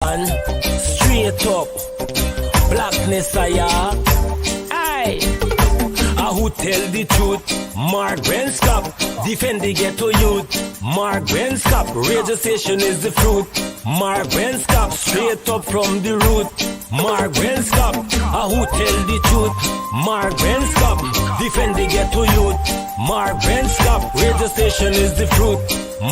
Straight up, blackness aye. Who tell the truth? Mark Scott, defend the ghetto youth. Mark Scott, radio station is the fruit. Mark Scott, straight up from the root. Mark Scott, who tell the truth? Mark Scott, defend the ghetto youth. Mark Scott, radio station is the fruit.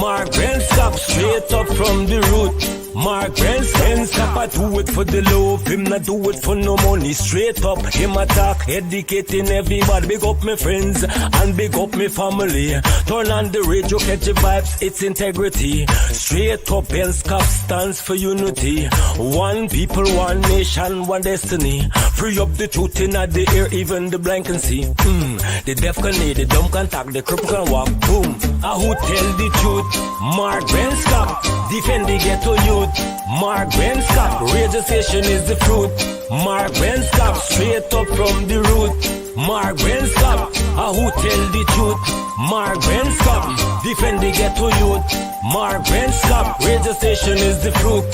Mark Scott, straight up from the root. Mark Scott, I do it for the love, him not do it for no money. Straight up, him attack, educating everybody. Big up my friends and big up my family. Turn on the radio, catch the vibes, it's integrity. Straight up, Scott stands for unity. One people, one nation, one destiny. Free up the truth in the air, even the blind can see. The deaf can hear, the dumb can talk, the cripple can walk. Boom. Who tell the truth? Mark Scott, defend the ghetto youth. Mark Scott, radio station is the fruit. Mark Scott, straight up from the root. Mark Scott, who tell the truth? Mark Scott, defend the ghetto youth. Mark Scott, radio station is the fruit.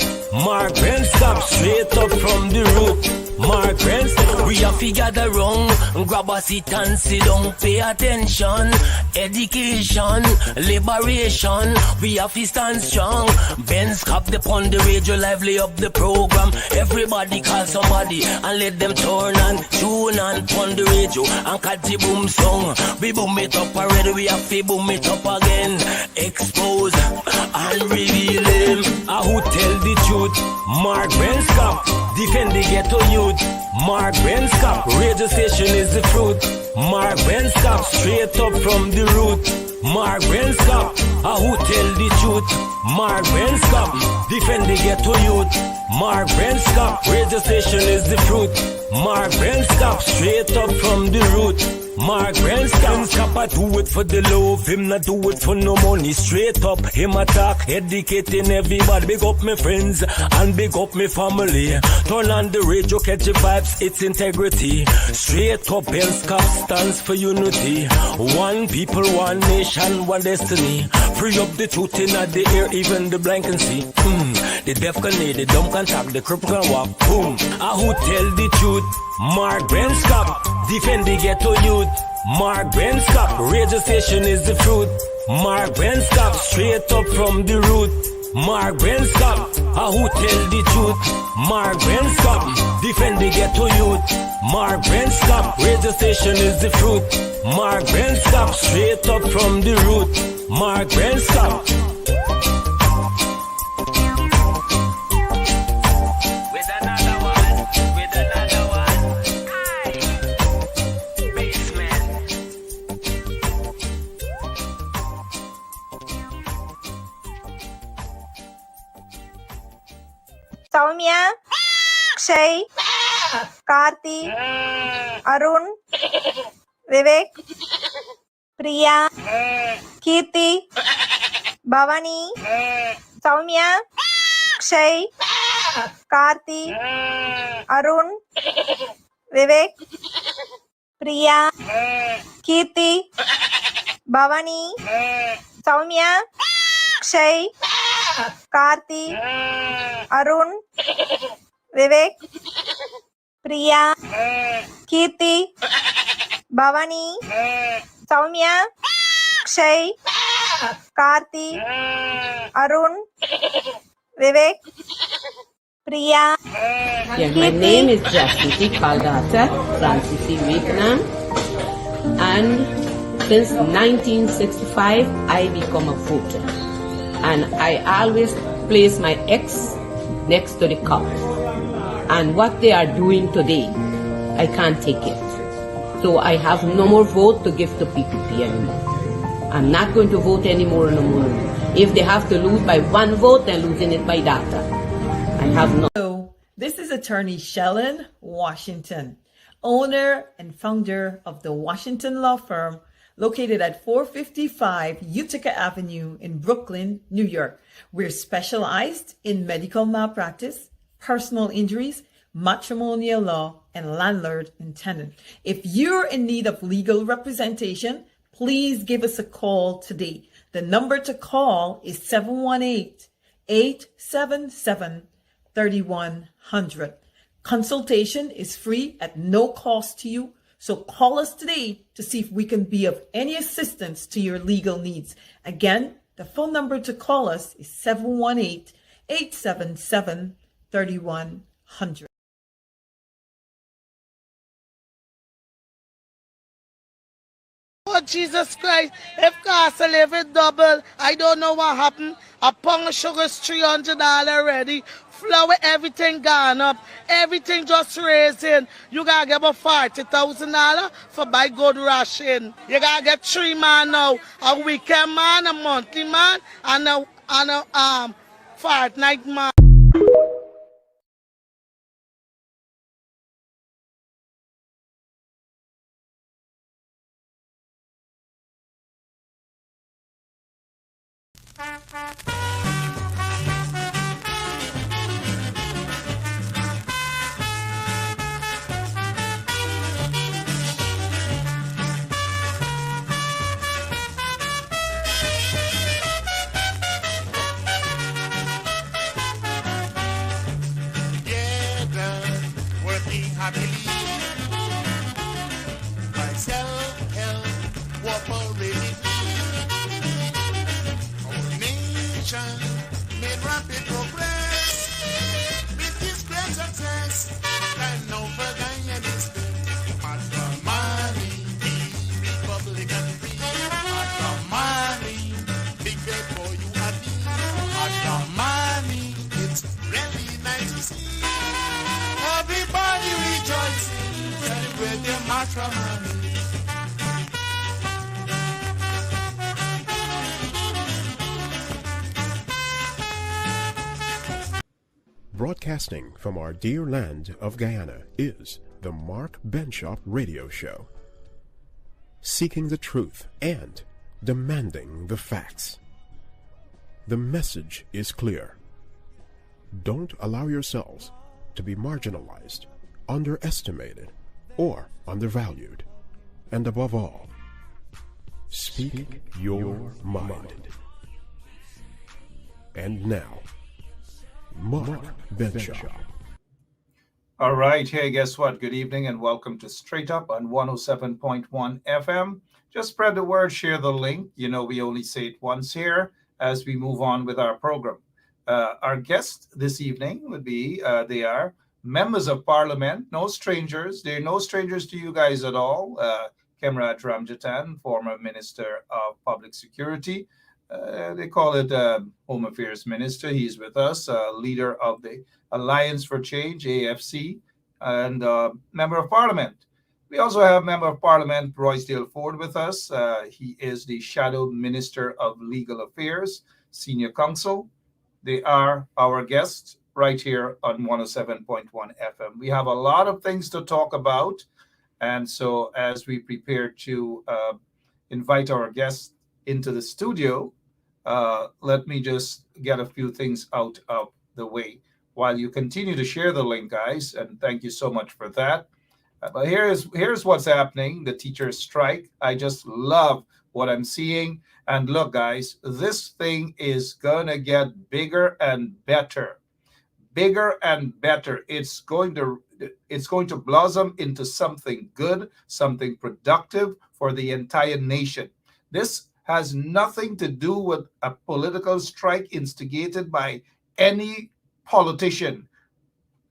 Mark Scott, straight up from the root. Mark Scott, we have to gather wrong, grab a seat and sit down, pay attention. Education, liberation, we have to stand strong. Ben Scott upon the radio, lively up the program. Everybody call somebody and let them turn and tune and on the radio and catch the boom song. We boom it up already, we have to boom it up again. Expose and reveal him. Who tell the truth? Mark Scott, defend the ghetto youth. Mark Scott, radio station is the fruit. Mark Scott, straight up from the root. Mark Scott, who tell the truth? Mark Scott, defend the ghetto youth. Mark Scott, radio station is the fruit. Mark Scott, straight up from the root. Mark Scott, I do it for the love, him not do it for no money. Straight up, him attack, educating everybody. Big up my friends and big up my family. Turn on the radio, catch the vibes, it's integrity. Straight up, Scott stands for unity. One people, one nation, one destiny. Free up the truth in the air, even the blind can see. The deaf can hear, the dumb can talk, the cripple can walk. Boom. Who tell the truth? Mark Scott, defend the ghetto youth. Mark Scott, radio station is the fruit. Mark Scott, straight up from the root. Mark Scott, who tell the truth? Mark Scott, defend the ghetto youth. Mark Scott, radio station is the fruit. Mark Scott, straight up from the root. Mark Scott. Saumya, Akshay, Kartik, Arun, Vivek, Priya, Kirti, Bhavani, Saumya, Akshay, Kartik, Arun, Vivek, Priya, Kirti, Bhavani, Saumya, Akshay, Kartik, Arun, Vivek, Priya, Kirti, Bhavani, Saumya, Akshay, Kartik, Arun, Vivek, Priya. Yes, my name is Jasmine Kaldata, Francis Vietnam, and since 1965 I become a voter, and I always place my ex next to the cop. And what they are doing today, I can't take it. So I have no more vote to give to PPP anymore. I'm not going to vote anymore no more. If they have to lose by one vote, they're losing it by data. I have no. Hello, this is attorney Shellen Washington, owner and founder of the Washington Law Firm, located at 455 Utica Avenue in Brooklyn, New York. We're specialized in medical malpractice, personal injuries, matrimonial law, and landlord and tenant. If you're in need of legal representation, please give us a call today. The number to call is 718-877 3100. Consultation is free at no cost to you. So call us today to see if we can be of any assistance to your legal needs. Again, the phone number to call us is 718-877-3100. Oh, Jesus Christ, if cost of living double, I don't know what happened. A pound of sugar is $300 already. Flour, everything gone up. Everything just raising. You gotta get about $40,000 for buy good ration. You gotta get 3 man now. A weekend man, a monthly man, and a fortnight man. Together, working happily. By self-help, cooperatively. Our nation made rapid progress. With this great success, and now for Guyanese. Matrimony, the Republican free. Matrimony, big day for you and me. Matrimony, it's really nice to see. Everybody rejoicing, celebrate their matrimony. Broadcasting from our dear land of Guyana is the Mark Benshop Radio Show. Seeking the truth and demanding the facts. The message is clear. Don't allow yourselves to be marginalized, underestimated, or undervalued. And above all, speak your mind. And now, Mark Benshop. All right, hey, guess what? Good evening and welcome to Straight Up on 107.1 FM. Just spread the word, share the link. You know, we only say it once here as we move on with our program. Our guests this evening would be, they are members of parliament, no strangers. They're no strangers to you guys at all. Kemrat Ramjatan, former Minister of Public Security. They call it Home Affairs Minister. He's with us, leader of the Alliance for Change, AFC, and member of parliament. We also have member of parliament Roysdale Ford with us. He is the Shadow Minister of Legal Affairs, Senior Counsel. They are our guests right here on 107.1 FM. We have a lot of things to talk about. And so as we prepare to invite our guests into the studio, let me just get a few things out of the way while you continue to share the link, guys. And thank you so much for that. But here's what's happening, the teachers' strike. I just love what I'm seeing. And look, guys, this thing is going to get bigger and better. Bigger and better. It's going to blossom into something good, something productive for the entire nation. This has nothing to do with a political strike instigated by any politician,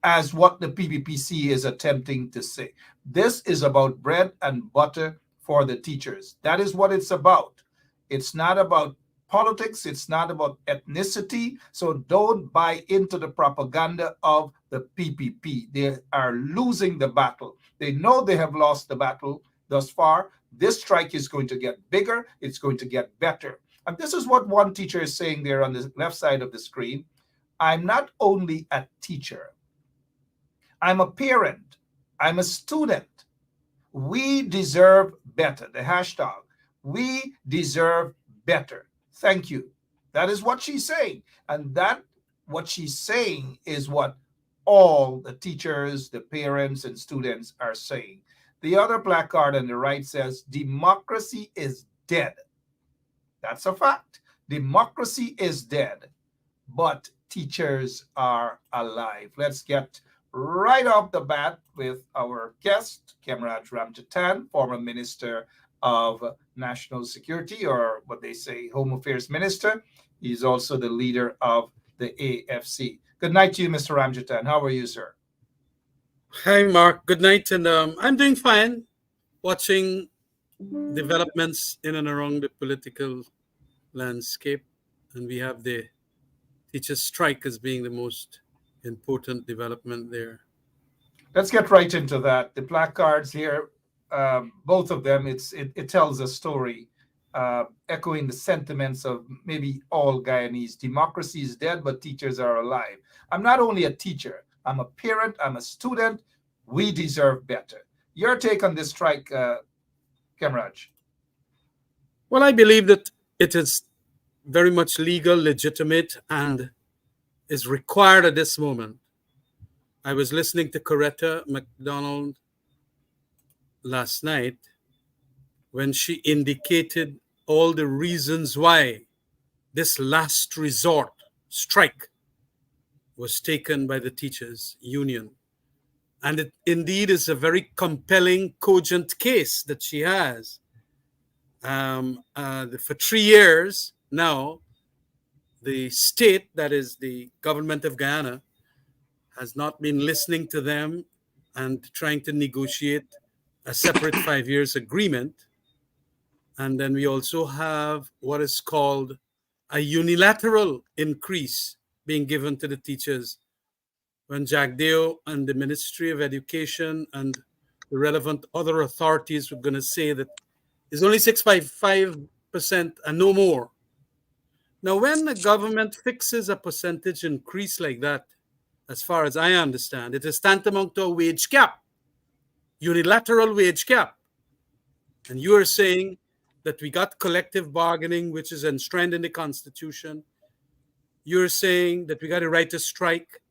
as what the PPPC is attempting to say. This is about bread and butter for the teachers. That is what it's about. It's not about politics. It's not about ethnicity. So don't buy into the propaganda of the PPP. They are losing the battle. They know they have lost the battle thus far. This strike is going to get bigger. It's going to get better. And this is what one teacher is saying there on the left side of the screen. I'm not only a teacher. I'm a parent. I'm a student. We deserve better. The hashtag, we deserve better. Thank you. That is what she's saying. And that, what she's saying is what all the teachers, the parents, and students are saying. The other placard on the right says, democracy is dead. That's a fact. Democracy is dead. But teachers are alive. Let's get right off the bat with our guest, Kemraj Ramjatan, former Minister of National Security, or what they say, Home Affairs Minister. He's also the leader of the AFC. Good night to you, Mr. Ramjatan. How are you, sir? Hi, Mark. Good night. And I'm doing fine, watching developments in and around the political landscape. And we have the teachers' strike as being the most important development there. Let's get right into that. The placards here, both of them, it tells a story, echoing the sentiments of maybe all Guyanese. Democracy is dead, but teachers are alive. I'm not only a teacher, I'm a parent, I'm a student. We deserve better. Your take on this strike, Kemraj? Well, I believe that it is very much legal, legitimate, and is required at this moment. I was listening to Coretta McDonald last night when she indicated all the reasons why this last resort strike was taken by the teachers union. And it indeed is a very compelling, cogent case that she has. For 3 years now, the state, that is the government of Guyana, has not been listening to them and trying to negotiate a separate 5 years agreement. And then we also have what is called a unilateral increase being given to the teachers when Jagdeo and the Ministry of Education and the relevant other authorities were going to say that it's only 6.5% and no more. Now, when the government fixes a percentage increase like that, as far as I understand, it is tantamount to a wage cap, unilateral wage cap. And you are saying that we got collective bargaining, which is enshrined in the Constitution. You're saying that we got a right to strike,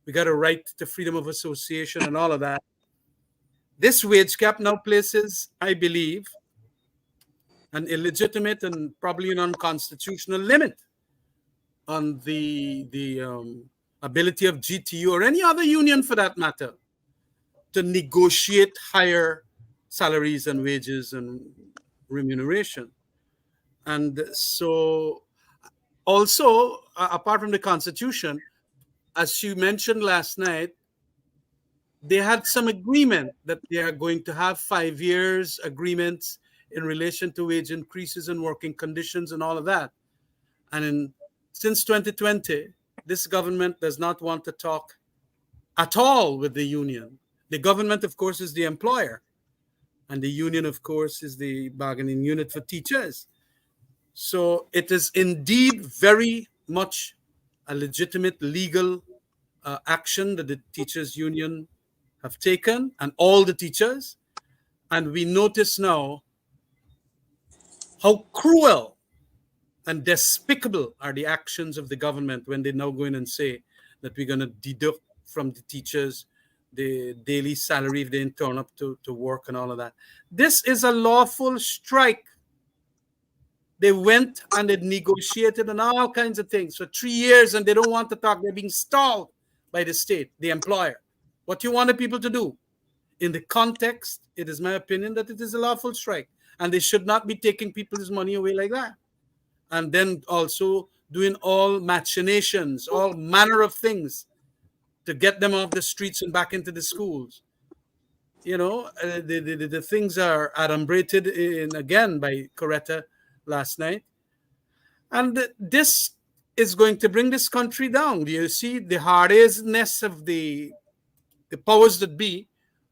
we got a right to freedom of association and all of that. This wage cap now places, I believe, an illegitimate and probably an unconstitutional limit on the ability of GTU or any other union for that matter to negotiate higher salaries and wages and remuneration. And so also, apart from the Constitution, as you mentioned last night, they had some agreement that they are going to have 5 years agreements in relation to wage increases and working conditions and all of that. And since 2020, this government does not want to talk at all with the union. The government, of course, is the employer. And the union, of course, is the bargaining unit for teachers. So it is indeed very much a legitimate legal action that the teachers union have taken, and all the teachers. And we notice now how cruel and despicable are the actions of the government when they now go in and say that we're going to deduct from the teachers the daily salary if they didn't turn up to work and all of that. This is a lawful strike. They went and they negotiated on all kinds of things for 3 years, and they don't want to talk. They're being stalled by the state, the employer. What you want the people to do? In the context, it is my opinion that it is a lawful strike, and they should not be taking people's money away like that. And then also doing all machinations, all manner of things to get them off the streets and back into the schools. You know, the things are adumbrated in again by Coretta last night. And this is going to bring this country down. Do you see the hard-edgedness of the powers that be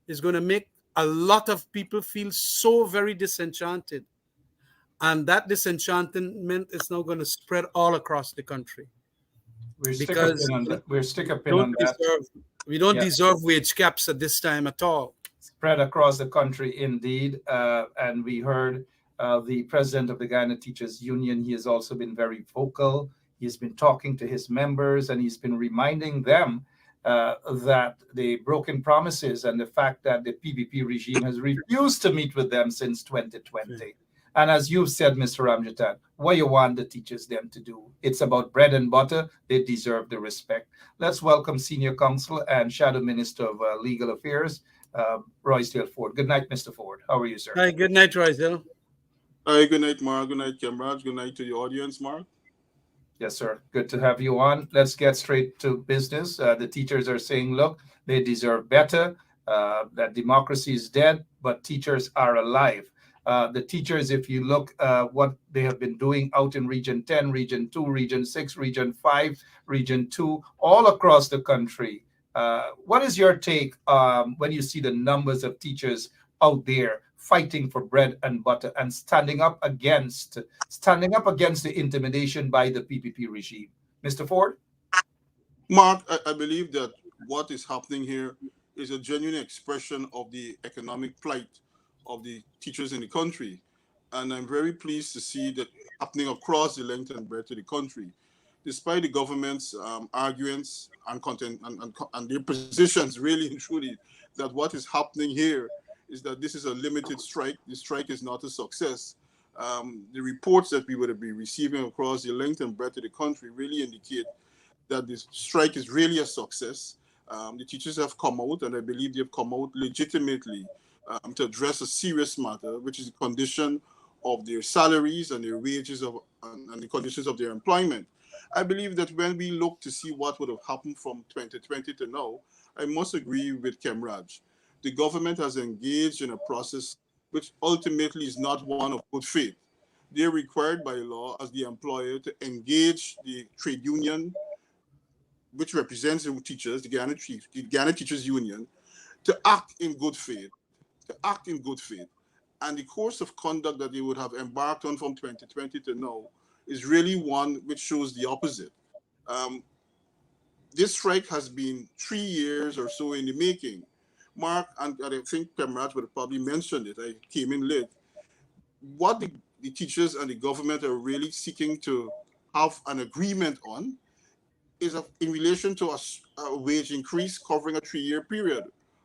is going to make a lot of people feel so very disenchanted. And that disenchantment is now going to spread all across the country. We're stick a pin on that. We don't deserve wage caps at this time at all. Spread across the country, indeed. And we heard the president of the Guyana Teachers Union. He has also been very vocal. He's been talking to his members, and he's been reminding them that the broken promises and the fact that the PPP regime has refused to meet with them since 2020. And as you've said, Mr. Ramjatan, what you want the teachers them to do? It's about bread and butter. They deserve the respect. Let's welcome Senior Counsel and Shadow Minister of Legal Affairs, Roysdale Ford. Good night, Mr. Ford. How are you, sir? Hi, good night, Roysdale. Hi, good night, Mark. Good night, Camraj. Good night to the audience, Mark. Yes, sir. Good to have you on. Let's get straight to business. The teachers are saying, look, they deserve better, that democracy is dead, but teachers are alive. The teachers, if you look what they have been doing out in Region 10, Region 2, Region 6, Region 5, Region 2, all across the country. What is your take when you see the numbers of teachers out there fighting for bread and butter and standing up against the intimidation by the PPP regime? Mr. Ford? Mark, I believe that what is happening here is a genuine expression of the economic plight of the teachers in the country. And I'm very pleased to see that happening across the length and breadth of the country. Despite the government's arguments and content and their positions, really and truly, that what is happening here is that this is a limited strike. The strike is not a success. The reports that we would be receiving across the length and breadth of the country really indicate that this strike is really a success. The teachers have come out, and I believe they've come out legitimately to address a serious matter, which is the condition of their salaries and their wages and the conditions of their employment. I believe that when we look to see what would have happened from 2020 to now, I must agree with Kemraj. The government has engaged in a process which ultimately is not one of good faith. They're required by law as the employer to engage the trade union, which represents the teachers, the Ghana Teachers Union, to act in good faith, And the course of conduct that they would have embarked on from 2020 to now is really one which shows the opposite. This strike has been 3 years or so in the making. Mark, and I think Pemrat would have probably mentioned it, I came in late. What the teachers and the government are really seeking to have an agreement on is in relation to a wage increase covering a 3-year period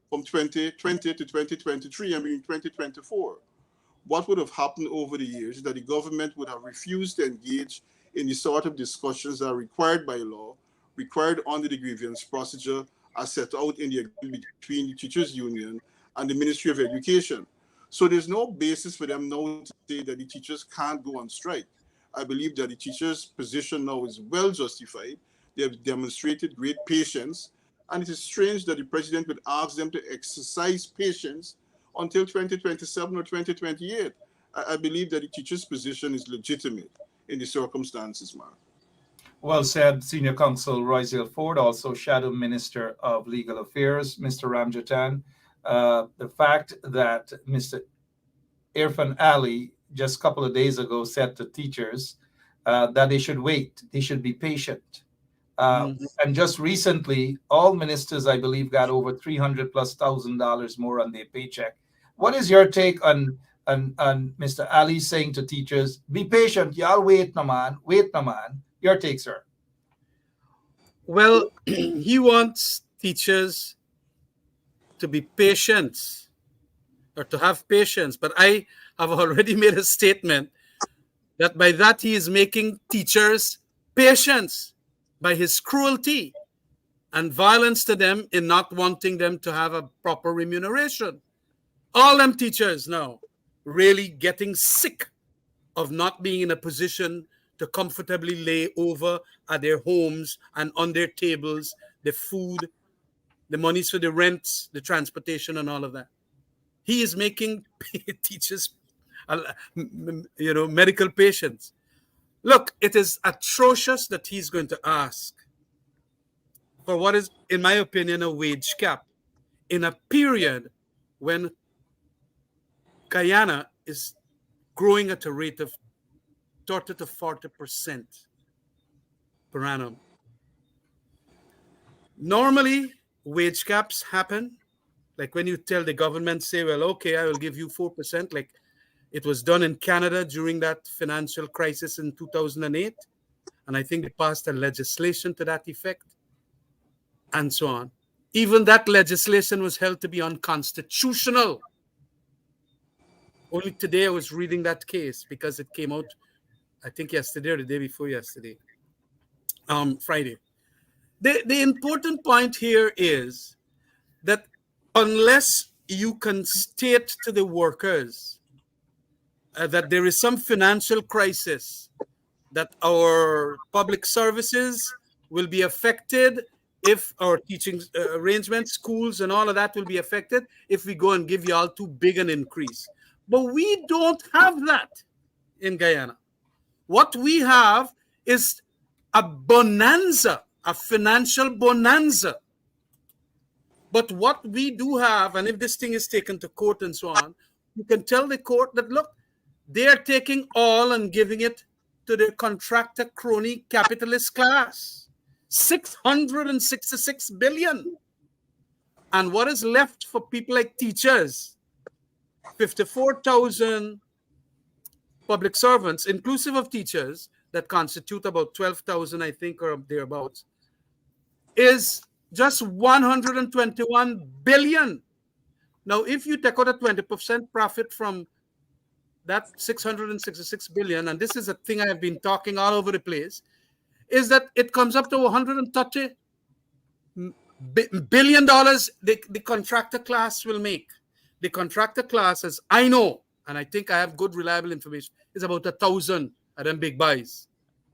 from 2020 to 2023 and in 2024. What would have happened over the years is that the government would have refused to engage in the sort of discussions that are required by law, required under the grievance procedure as set out in the agreement between the Teachers Union and the Ministry of Education. So there's no basis for them now to say that the teachers can't go on strike. I believe that the teachers' position now is well justified. They have demonstrated great patience, and it is strange that the president would ask them to exercise patience until 2027 or 2028. I believe that the teacher's position is legitimate in the circumstances, Mark. Well said, Senior Counsel Roysdale Ford, also Shadow Minister of Legal Affairs, Mr. Ramjatan. The fact that Mr. Irfan Ali just a couple of days ago said to teachers that they should wait, they should be patient. And just recently, all ministers, I believe, got over $300,000+ more on their paycheck. What is your take on Mr. Ali saying to teachers, be patient, y'all wait, no man, Your take, sir. Well, he wants teachers to be patient or to have patience. But I have already made a statement that by that he is making teachers patience by his cruelty and violence to them in not wanting them to have a proper remuneration. All them teachers now really getting sick of not being in a position to comfortably lay over at their homes and on their tables, the food, the monies for the rents, the transportation, and all of that. He is making teachers, medical patients. Look, it is atrocious that he's going to ask for what is, in my opinion, a wage cap in a period when Guyana is growing at a rate of 30 to 40% per annum. Normally, wage caps happen, like when you tell the government, say, well, okay, I will give you 4%, like it was done in Canada during that financial crisis in 2008. And I think they passed a legislation to that effect, and so on. Even that legislation was held to be unconstitutional. Only today I was reading that case because it came out, I think yesterday or the day before yesterday, Friday. The important point here is that unless you can state to the workers that there is some financial crisis, that our public services will be affected if our teaching arrangements, schools, and all of that will be affected if we go and give y'all too big an increase. But we don't have that in Guyana. What we have is a bonanza, a financial bonanza. But what we do have, and if this thing is taken to court and so on, you can tell the court that, look, they are taking all and giving it to the contractor crony capitalist class. 666 billion. And what is left for people like teachers? 54,000 public servants, inclusive of teachers, that constitute about 12,000, I think, or thereabouts, is just 121 billion. Now, if you take out a 20% profit from that 666 billion, and this is a thing I have been talking all over the place, is that it comes up to $130 billion the contractor class will make. The contractor class, as I know, and I think I have good reliable information, is about 1,000 of them big buys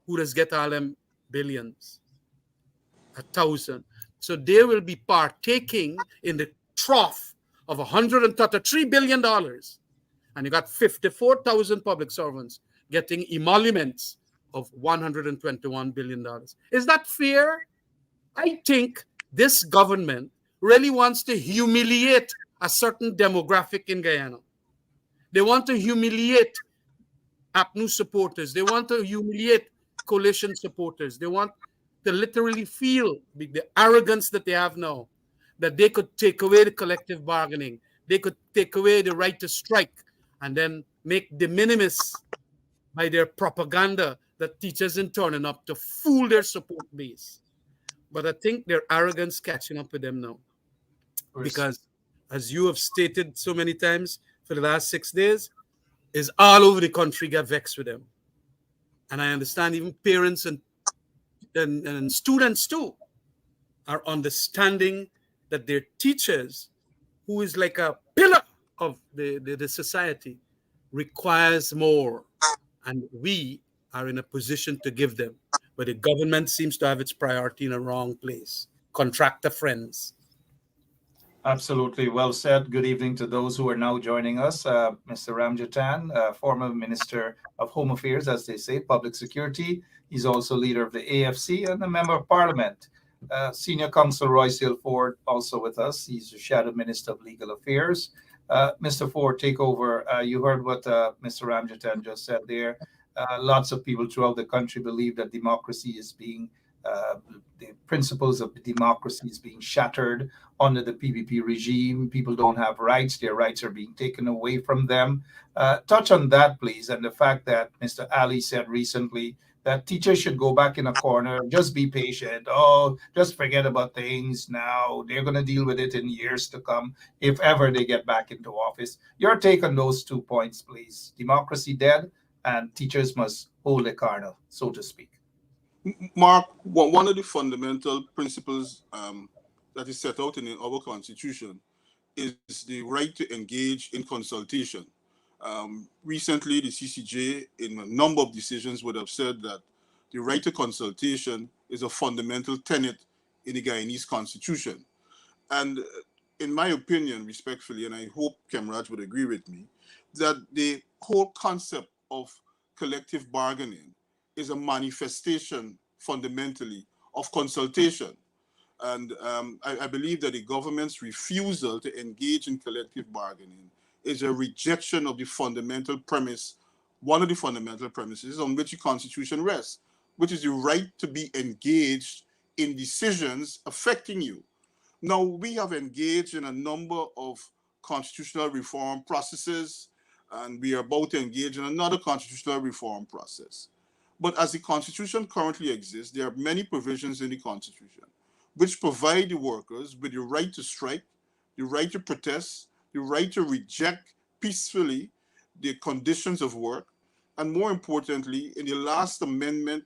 who does get all them billions. 1,000. So they will be partaking in the trough of $133 billion. And you got 54,000 public servants getting emoluments of $121 billion. Is that fair? I think this government really wants to humiliate a certain demographic in Guyana. They want to humiliate APNU supporters. They want to humiliate coalition supporters. They want to literally feel the arrogance that they have now, that they could take away the collective bargaining. They could take away the right to strike and then make de minimis by their propaganda that teachers in turning up to fool their support base. But I think their arrogance catching up with them now. Because as you have stated so many times for the last 6 days, is all over the country get vexed with them. And I understand even parents and students too are understanding that their teachers, who is like a pillar of the society, requires more. And we are in a position to give them. But the government seems to have its priority in a wrong place. Contractor friends. Absolutely. Well said. Good evening to those who are now joining us. Mr. Ramjatan, former Minister of Home Affairs, as they say, Public Security. He's also leader of the AFC and a member of Parliament. Senior Counsel Royce Hill Ford also with us. He's the Shadow Minister of Legal Affairs. Mr. Ford, take over. You heard what Mr. Ramjatan just said there. Lots of people throughout the country believe that democracy is being the principles of democracy is being shattered under the PPP regime. People don't have rights. Their rights are being taken away from them. Touch on that, please. And the fact that Mr. Ali said recently that teachers should go back in a corner, just be patient. Oh, just forget about things now. They're going to deal with it in years to come, if ever they get back into office. Your take on those 2 points, please. Democracy dead, and teachers must hold a corner, so to speak. Mark, one of the fundamental principles that is set out in our Constitution is the right to engage in consultation. Recently, the CCJ, in a number of decisions, would have said that the right to consultation is a fundamental tenet in the Guyanese Constitution. And in my opinion, respectfully, and I hope Kemraj would agree with me, that the whole concept of collective bargaining is a manifestation, fundamentally, of consultation. And I believe that the government's refusal to engage in collective bargaining is a rejection of the fundamental premise, one of the fundamental premises on which the Constitution rests, which is the right to be engaged in decisions affecting you. Now, we have engaged in a number of constitutional reform processes, and we are about to engage in another constitutional reform process. But as the Constitution currently exists, there are many provisions in the Constitution which provide the workers with the right to strike, the right to protest, the right to reject peacefully the conditions of work, and more importantly, in the last amendment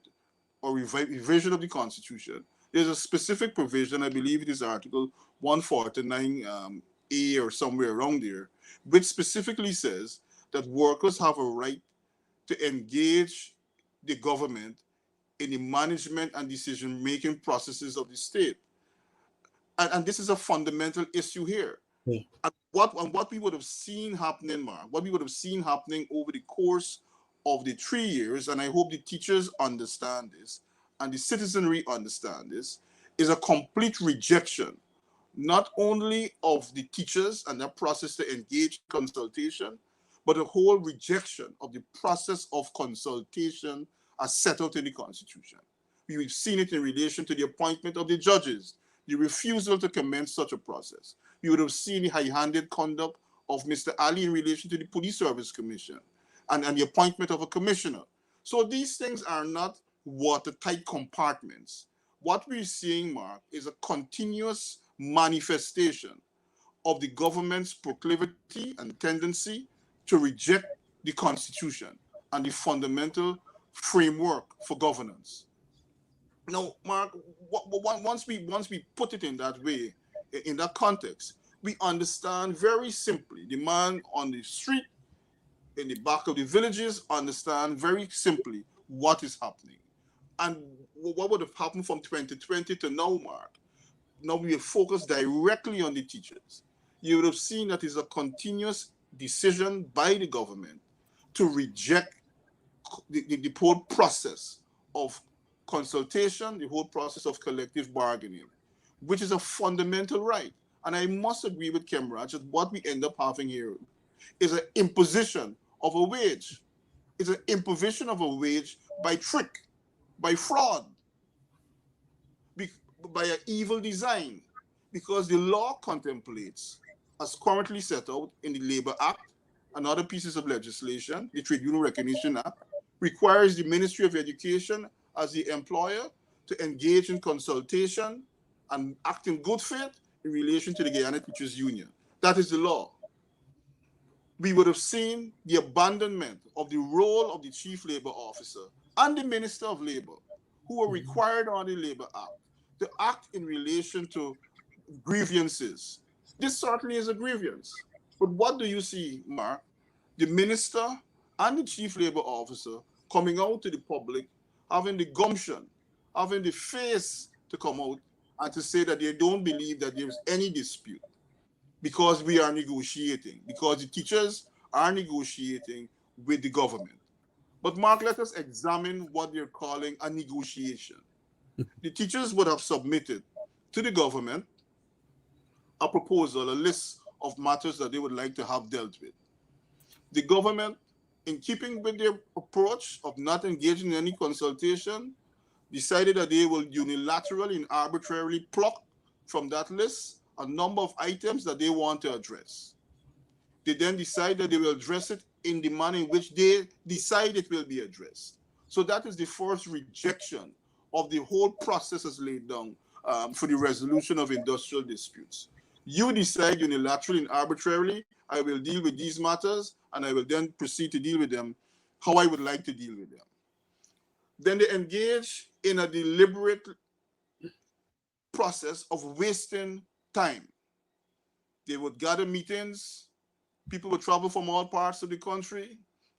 or revision of the Constitution, there's a specific provision, I believe it is Article 149A or somewhere around there, which specifically says that workers have a right to engage the government in the management and decision-making processes of the state. And this is a fundamental issue here. Yeah. And what we would have seen happening, Mark, what we would have seen happening over the course of the 3 years, and I hope the teachers understand this and the citizenry understand this, is a complete rejection, not only of the teachers and that process to engage in consultation, but a whole rejection of the process of consultation as set out in the Constitution. We've seen it in relation to the appointment of the judges, the refusal to commence such a process. You would have seen the high-handed conduct of Mr. Ali in relation to the Police Service Commission and the appointment of a commissioner. So these things are not watertight compartments. What we're seeing, Mark, is a continuous manifestation of the government's proclivity and tendency to reject the Constitution and the fundamental framework for governance. Now, Mark, once we put it in that way, in that context, we understand very simply, the man on the street, in the back of the villages, understand very simply what is happening. And what would have happened from 2020 to now, Mark? Now we have focused directly on the teachers. You would have seen that it's a continuous decision by the government to reject the whole process of consultation, the whole process of collective bargaining, which is a fundamental right. And I must agree with Kemraj that what we end up having here is an imposition of a wage. It's an imposition of a wage by trick, by fraud, by an evil design, because the law contemplates, as currently set out in the Labor Act and other pieces of legislation, the Tribunal Recognition Act, requires the Ministry of Education as the employer to engage in consultation and act in good faith in relation to the Guyana Teachers Union. That is the law. We would have seen the abandonment of the role of the Chief Labor Officer and the Minister of Labor, who are required under the Labor Act to act in relation to grievances. This certainly is a grievance. But what do you see, Mark? The Minister and the Chief Labor Officer coming out to the public, having the gumption, having the face to come out and to say that they don't believe that there is any dispute because we are negotiating, because the teachers are negotiating with the government. But Mark, let us examine what they're calling a negotiation. The teachers would have submitted to the government a proposal, a list of matters that they would like to have dealt with. The government, in keeping with their approach of not engaging in any consultation, decided that they will unilaterally and arbitrarily pluck from that list a number of items that they want to address. They then decide that they will address it in the manner in which they decide it will be addressed. So that is the first rejection of the whole process as laid down for the resolution of industrial disputes. You decide unilaterally and arbitrarily, I will deal with these matters, and I will then proceed to deal with them how I would like to deal with them. Then they engage in a deliberate process of wasting time. They would gather meetings, people would travel from all parts of the country,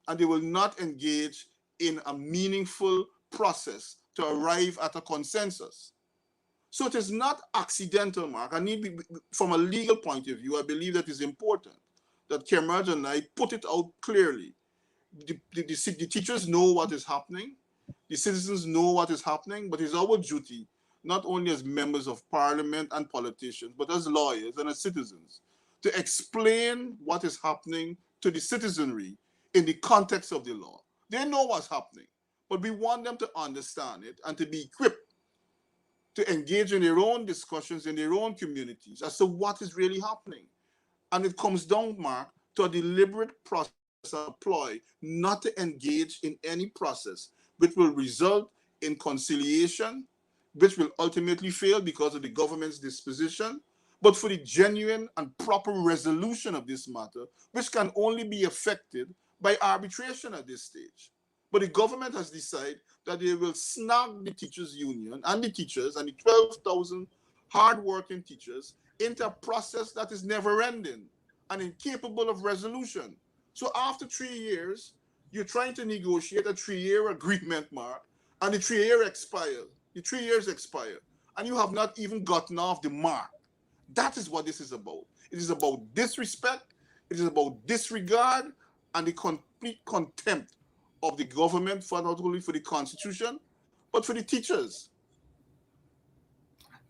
and they will not engage in a meaningful process to arrive at a consensus. So it is not accidental, Mark. From a legal point of view, I believe that is important, that Kemraj and I put it out clearly. The teachers know what is happening, the citizens know what is happening, but it's our duty, not only as members of parliament and politicians, but as lawyers and as citizens, to explain what is happening to the citizenry in the context of the law. They know what's happening, but we want them to understand it and to be equipped to engage in their own discussions in their own communities as to what is really happening. And it comes down, Mark, to a deliberate process employed not to engage in any process which will result in conciliation, which will ultimately fail because of the government's disposition, but for the genuine and proper resolution of this matter, which can only be effected by arbitration at this stage. But the government has decided that they will snag the teachers' union and the teachers and the 12,000 hardworking teachers into a process that is never ending and incapable of resolution. So after 3 years, you're trying to negotiate a 3-year agreement, Mark, and the 3 year expire. The 3 years expire, and you have not even gotten off the mark. That is what this is about. It is about disrespect, it is about disregard, and the complete contempt of the government for not only for the Constitution, but for the teachers.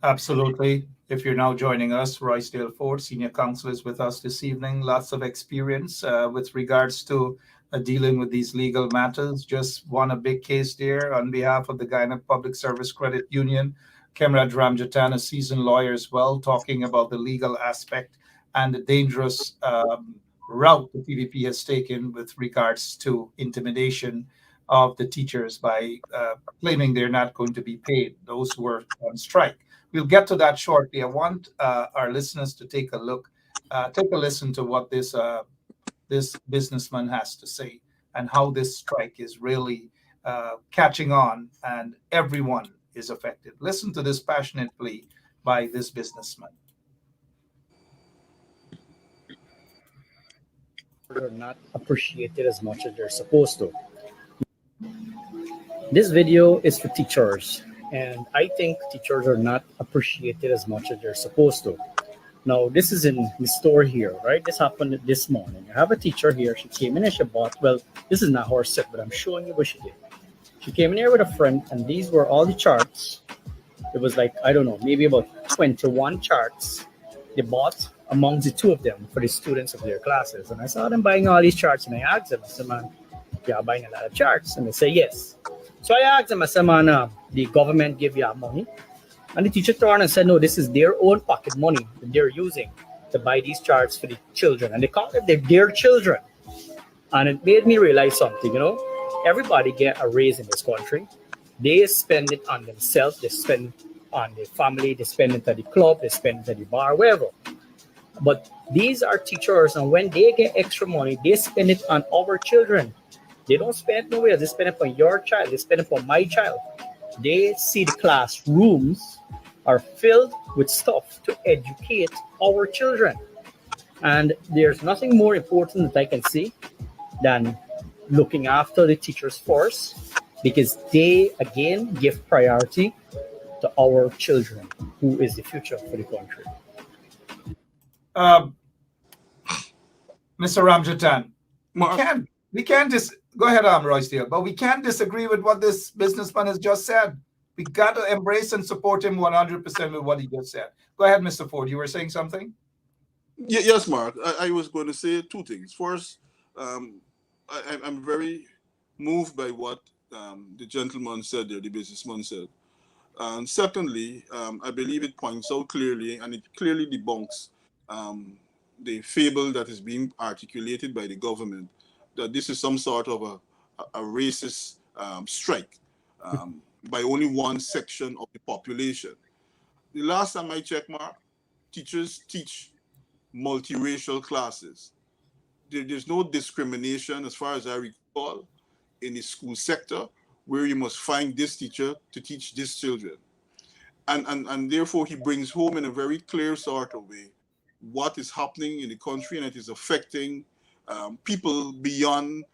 Absolutely. If you're now joining us, Royce Ford, Senior Counsel, is with us this evening. Lots of experience with regards to dealing with these legal matters. Just won a big case there on behalf of the Guyana Public Service Credit Union. Kemrad Ramjatan, a seasoned lawyer as well, talking about the legal aspect and the dangerous route the PVP has taken with regards to intimidation of the teachers by claiming they're not going to be paid, those who are on strike. We'll get to that shortly. I want our listeners to take a listen to what this businessman has to say and how this strike is really catching on and everyone is affected. Listen to this passionate plea by this businessman. They're not appreciated as much as they're supposed to. This video is for teachers, and I think teachers are not appreciated as much as they're supposed to. Now, this is in the store here, right? This happened this morning. I have a teacher here. She came in and she bought, well, this is not her set, but I'm showing you what she did. She came in here with a friend, and these were all the charts. It was like, I don't know, maybe about 21 charts they bought amongst the two of them for the students of their classes. And I saw them buying all these charts, and I asked them, I said, man, you are buying a lot of charts? And they say, yes. So I asked them, I said, man, the government give you money? And the teacher turned and said, no, this is their own pocket money that they're using to buy these charts for the children. And they call it their children. And it made me realize something, everybody get a raise in this country. They spend it on themselves, they spend it on their family, they spend it at the club, they spend it at the bar, wherever. But these are teachers, and when they get extra money, they spend it on our children. They don't spend it nowhere. They spend it on your child. They spend it on my child. They see the classrooms are filled with stuff to educate our children. And there's nothing more important that I can see than looking after the teachers first, because they, again, give priority to our children, who is the future for the country. Mr. Ramjatan, we can't go ahead, Royce Steele, but we can't disagree with what this businessman has just said. We got to embrace and support him 100% with what he just said. Go ahead, Mr. Ford. You were saying something? Yes, Mark. I was going to say two things. First, I'm very moved by what the gentleman said there, the businessman said. And secondly, I believe it points out clearly, and it clearly debunks the fable that is being articulated by the government, that this is some sort of a racist strike by only one section of the population. The last time I checked, Mark, teachers teach multiracial classes. There's no discrimination, as far as I recall, in the school sector where you must find this teacher to teach these children. And therefore, he brings home in a very clear sort of way what is happening in the country, and it is affecting people beyond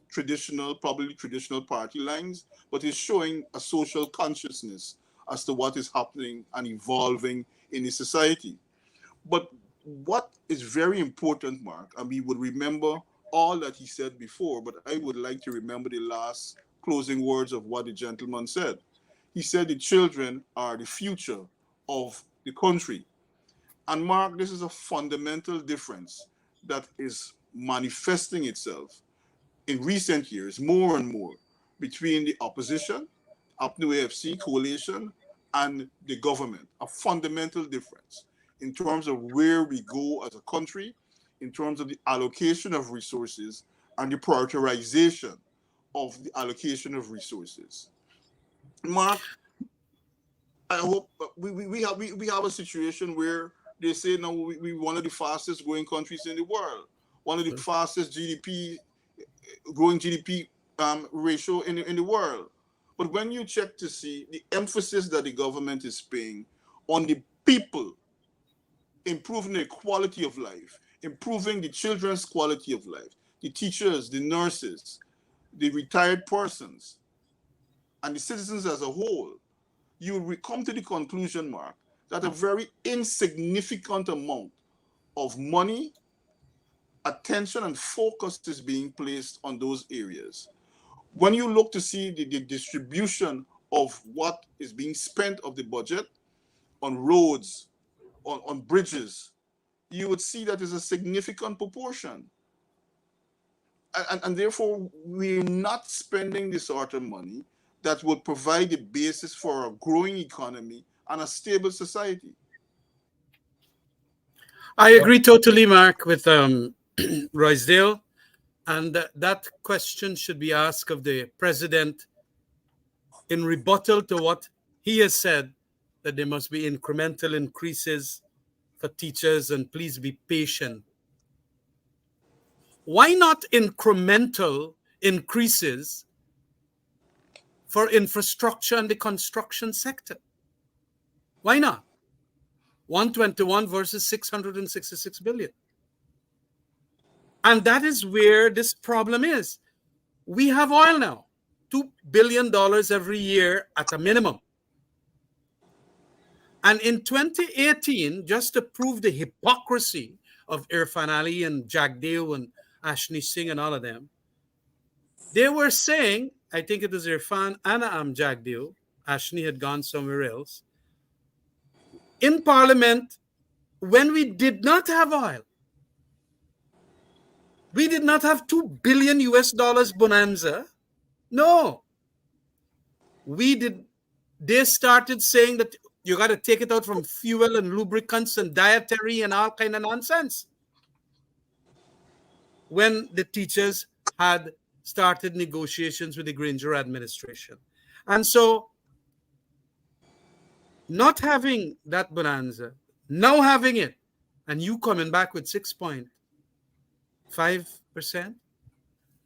traditional party lines, but is showing a social consciousness as to what is happening and evolving in the society. But what is very important, Mark, and we would remember all that he said before, but I would like to remember the last closing words of what the gentleman said. He said the children are the future of the country. And Mark, this is a fundamental difference that is manifesting itself in recent years more and more between the opposition, UPNU AFC coalition, and the government. A fundamental difference in terms of where we go as a country, in terms of the allocation of resources and the prioritization of the allocation of resources. Mark, I hope we have a situation where they say now we're one of the fastest growing countries in the world, one of the fastest GDP growing GDP ratio in the world. But when you check to see the emphasis that the government is paying on the people, improving their quality of life, improving the children's quality of life, the teachers, the nurses, the retired persons, and the citizens as a whole, you will come to the conclusion, Mark, that a very insignificant amount of money, attention, and focus is being placed on those areas. When you look to see the distribution of what is being spent of the budget on roads, on bridges, you would see that is a significant proportion. And therefore, we're not spending the sort of money that would provide the basis for a growing economy and a stable society. I agree totally, Mark, with Roysdale. And that question should be asked of the president in rebuttal to what he has said, that there must be incremental increases for teachers and please be patient. Why not incremental increases for infrastructure and the construction sector? Why not? 121 versus 666 billion. And that is where this problem is. We have oil now, $2 billion every year at a minimum. And in 2018, just to prove the hypocrisy of Irfan Ali and Jagdeo and Ashni Singh and all of them, they were saying, I think it was Irfan and Jagdeo, Ashni had gone somewhere else, in Parliament, when we did not have oil, we did not have $2 billion US bonanza. No. They started saying that you got to take it out from fuel and lubricants and dietary and all kind of nonsense. When the teachers had started negotiations with the Granger administration. And so, not having that bonanza, now having it, and you coming back with 6.5%,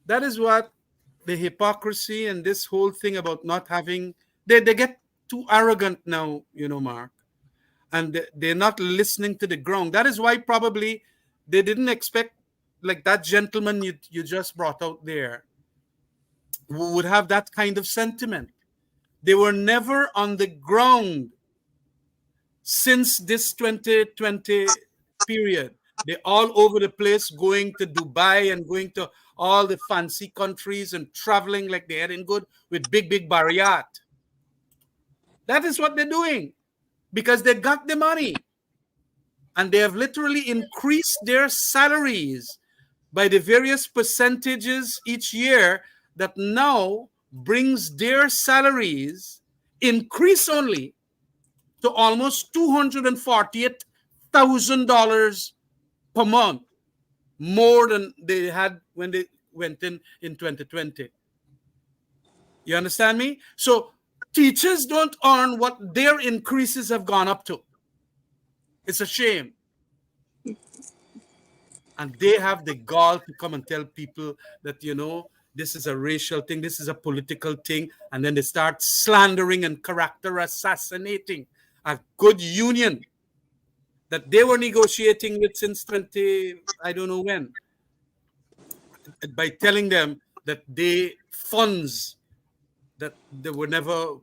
that is what the hypocrisy and this whole thing about not having, they get too arrogant now, Mark, and they're not listening to the ground. That is why probably they didn't expect, like that gentleman you just brought out there, who would have that kind of sentiment. They were never on the ground since this 2020 period. They're all over the place, going to Dubai and going to all the fancy countries and traveling like they're heading good with big barriat. That is what they're doing because they got the money. And they have literally increased their salaries by the various percentages each year that now brings their salaries increase only to almost $248,000 per month, more than they had when they went in 2020. You understand me? So teachers don't earn what their increases have gone up to. It's a shame. And they have the gall to come and tell people that, this is a racial thing, this is a political thing, and then they start slandering and character assassinating a good union that they were negotiating with since I don't know when, by telling them that they funds that they were never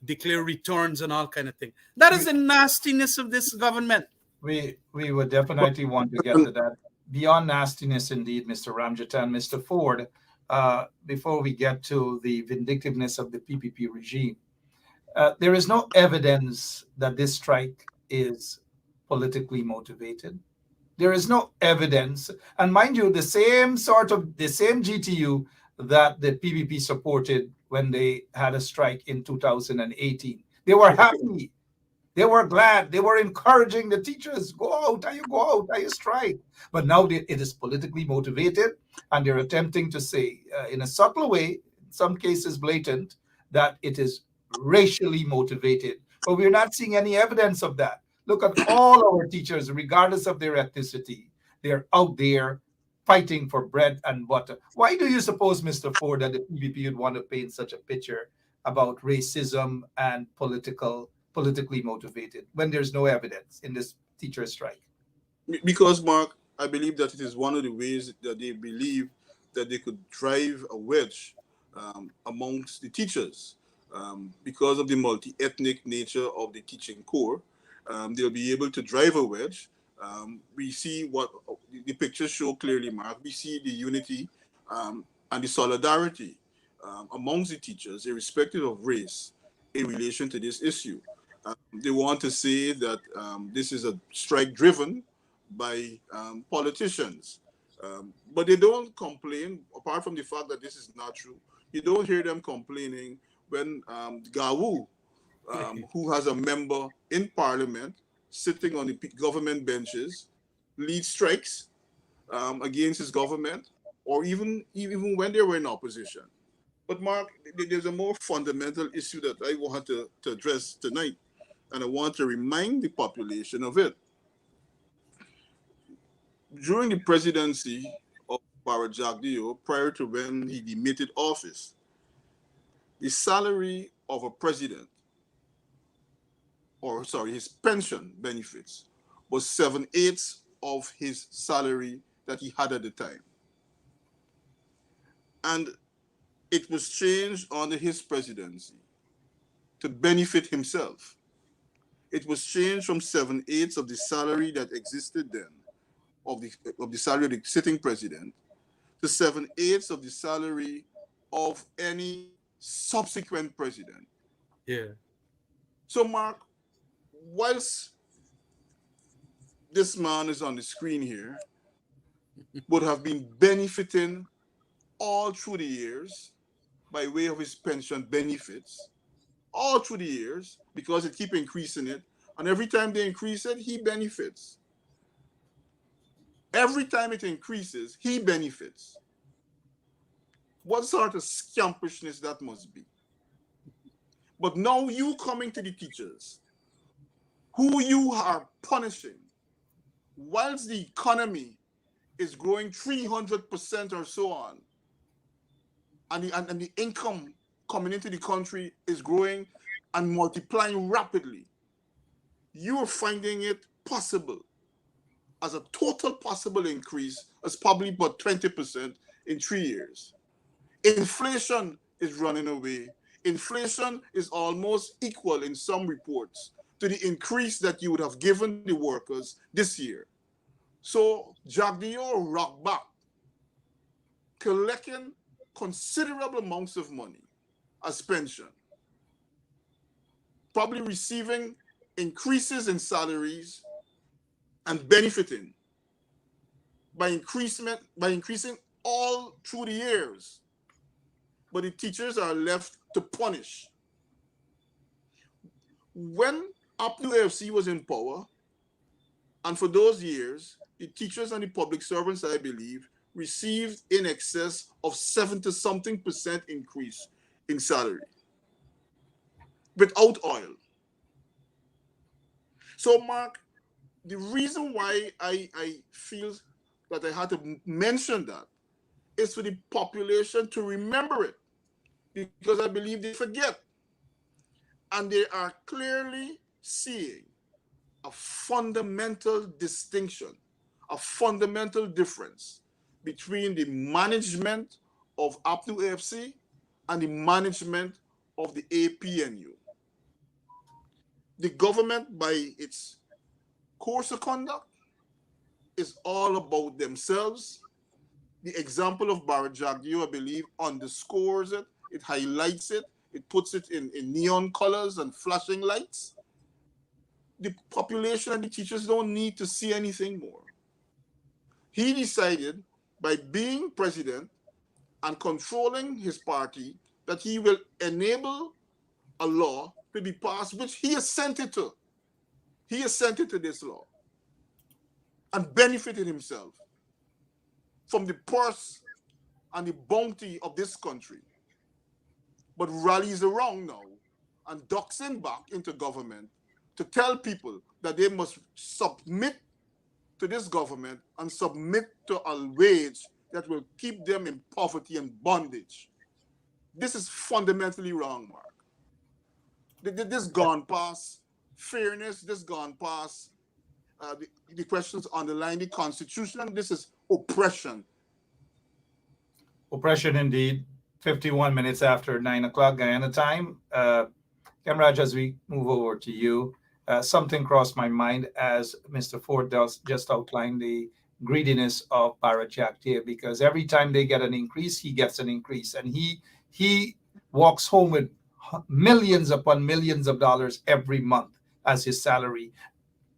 declare returns and all kind of thing. That is the nastiness of this government. We would definitely want to get to that. Beyond nastiness, indeed, Mr. Ramjit and Mr. Ford, before we get to the vindictiveness of the PPP regime, there is no evidence that this strike is politically motivated. There is no evidence. And mind you, the same GTU that the PPP supported when they had a strike in 2018. They were happy. They were glad. They were encouraging the teachers, go out, you strike. But now it is politically motivated, and they're attempting to say, in a subtle way, in some cases blatant, that it is racially motivated. But we're not seeing any evidence of that. Look at all our teachers, regardless of their ethnicity. They're out there fighting for bread and butter. Why do you suppose, Mr. Ford, that the PVP would want to paint such a picture about racism and politically motivated when there's no evidence in this teacher strike? Because, Mark, I believe that it is one of the ways that they believe that they could drive a wedge amongst the teachers. Because of the multi-ethnic nature of the teaching corps, they'll be able to drive a wedge. We see what the pictures show clearly, Mark. We see the unity and the solidarity amongst the teachers, irrespective of race, in relation to this issue. They want to say that this is a strike driven by politicians. But they don't complain, apart from the fact that this is not true. You don't hear them complaining when Gawu, who has a member in parliament sitting on the government benches, lead strikes against his government, or even when they were in opposition. But Mark, there's a more fundamental issue that I want to address tonight, and I want to remind the population of it. During the presidency of Barra Jagdeo, prior to when he demitted office, the salary of a president, or sorry, his pension benefits, was 7/8 of his salary that he had at the time. And it was changed under his presidency to benefit himself. It was changed from 7/8 of the salary that existed then, of the salary of the sitting president, to 7/8 of the salary of any subsequent president. Yeah. So, Mark, whilst this man is on the screen here, would have been benefiting all through the years by way of his pension benefits, all through the years, because they keep increasing it, and every time they increase it, he benefits. Every time it increases, he benefits. What sort of scampishness that must be? But now you coming to the teachers, who you are punishing, whilst the economy is growing 300% or so on, and the income coming into the country is growing and multiplying rapidly, you are finding it possible as a total possible increase as probably about 20% in 3 years. Inflation is running away. Inflation is almost equal in some reports to the increase that you would have given the workers this year. So Jagdeo rock back, collecting considerable amounts of money as pension, probably receiving increases in salaries and benefiting by increasing all through the years. But the teachers are left to punish. When APNU AFC was in power, and for those years, the teachers and the public servants, I believe, received in excess of 70-something% increase in salary without oil. So, Mark, the reason why I feel that I had to mention that is for the population to remember it, because I believe they forget. And they are clearly seeing a fundamental distinction, a fundamental difference between the management of APNU AFC and the management of the APNU. The government, by its course of conduct, is all about themselves. The example of Barra Jagdeo, I believe, underscores it. It highlights it. It puts it in neon colors and flashing lights. The population and the teachers don't need to see anything more. He decided, by being president and controlling his party, that he will enable a law to be passed, which he assented to. He assented to this law and benefited himself from the purse and the bounty of this country, but rallies around now and ducks in back into government to tell people that they must submit to this government and submit to a wage that will keep them in poverty and bondage. This is fundamentally wrong, Mark. This gone past fairness, this gone past the questions underlying the Constitution. This is oppression. Oppression indeed. 51 minutes after 9 o'clock Guyana time. Kamraj, as we move over to you, something crossed my mind as Mr. Ford does just outline the greediness of Barrett Jagdeo, because every time they get an increase, he gets an increase. And he walks home with millions upon millions of dollars every month as his salary.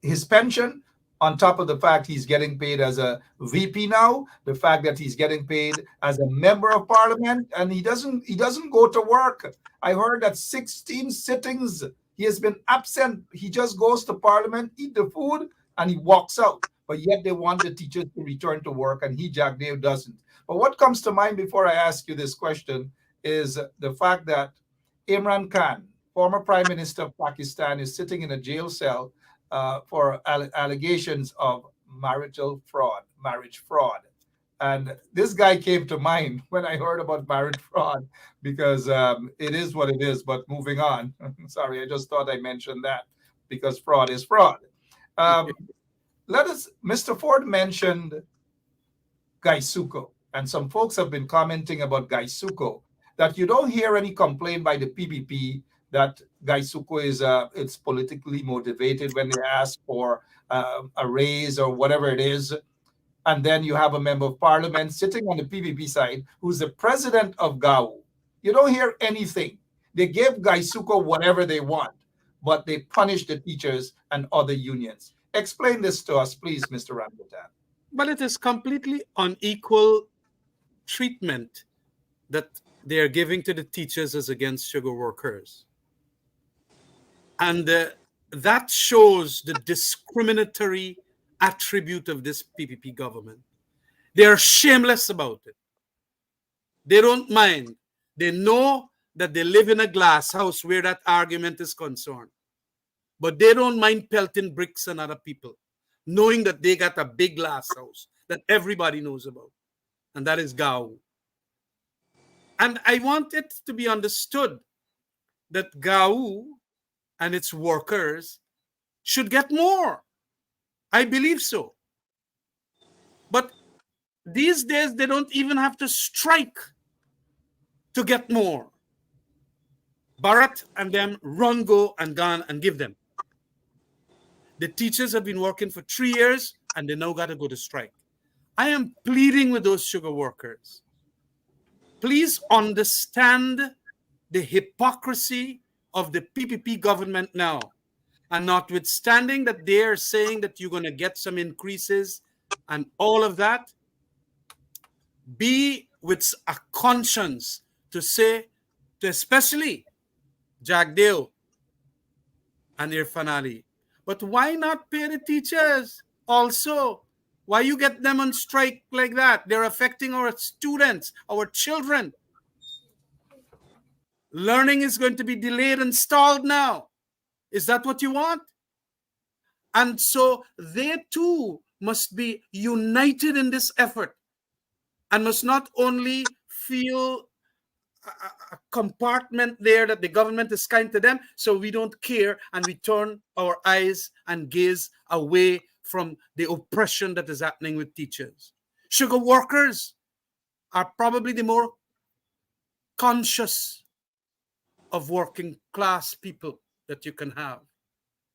His pension, on top of the fact he's getting paid as a VP now, the fact that he's getting paid as a member of parliament, and he doesn't go to work. I heard that 16 sittings he has been absent. He just goes to parliament, eat the food, and he walks out. But yet they want the teachers to return to work, and Jagdeo doesn't. But what comes to mind before I ask you this question is the fact that Imran Khan, former Prime Minister of Pakistan, is sitting in a jail cell for allegations of marriage fraud. And this guy came to mind when I heard about marriage fraud, because it is what it is. But moving on, sorry, I just thought I mentioned that because fraud is fraud. Mr. Ford mentioned Gaisuko, and some folks have been commenting about Gaisuko, that you don't hear any complaint by the PPP that Gaisuko is it's politically motivated when they ask for a raise or whatever it is. And then you have a member of parliament sitting on the PPP side who's the president of GAU. You don't hear anything. They give Gaisuko whatever they want, but they punish the teachers and other unions. Explain this to us, please, Mr. Rambutan. But it is completely unequal treatment that they are giving to the teachers as against sugar workers. And that shows the discriminatory attribute of this PPP government. They are shameless about it. They don't mind. They know that they live in a glass house where that argument is concerned. But they don't mind pelting bricks on other people, knowing that they got a big glass house that everybody knows about. And that is GAU. And I want it to be understood that GAU and its workers should get more. I believe so. But these days, they don't even have to strike to get more. Barrett and them run, go, and gun and give them. The teachers have been working for 3 years, and they now got to go to strike. I am pleading with those sugar workers. Please understand the hypocrisy of the PPP government now. And notwithstanding that they are saying that you're going to get some increases and all of that, be with a conscience to say, to especially Jagdeo and Irfan Ali, but why not pay the teachers also? Why you get them on strike like that? They're affecting our students, our children. Learning is going to be delayed and stalled now. Is that what you want? And so they too must be united in this effort and must not only feel a compartment there that the government is kind to them, so we don't care and we turn our eyes and gaze away from the oppression that is happening with teachers. Sugar workers are probably the more conscious of working class people that you can have,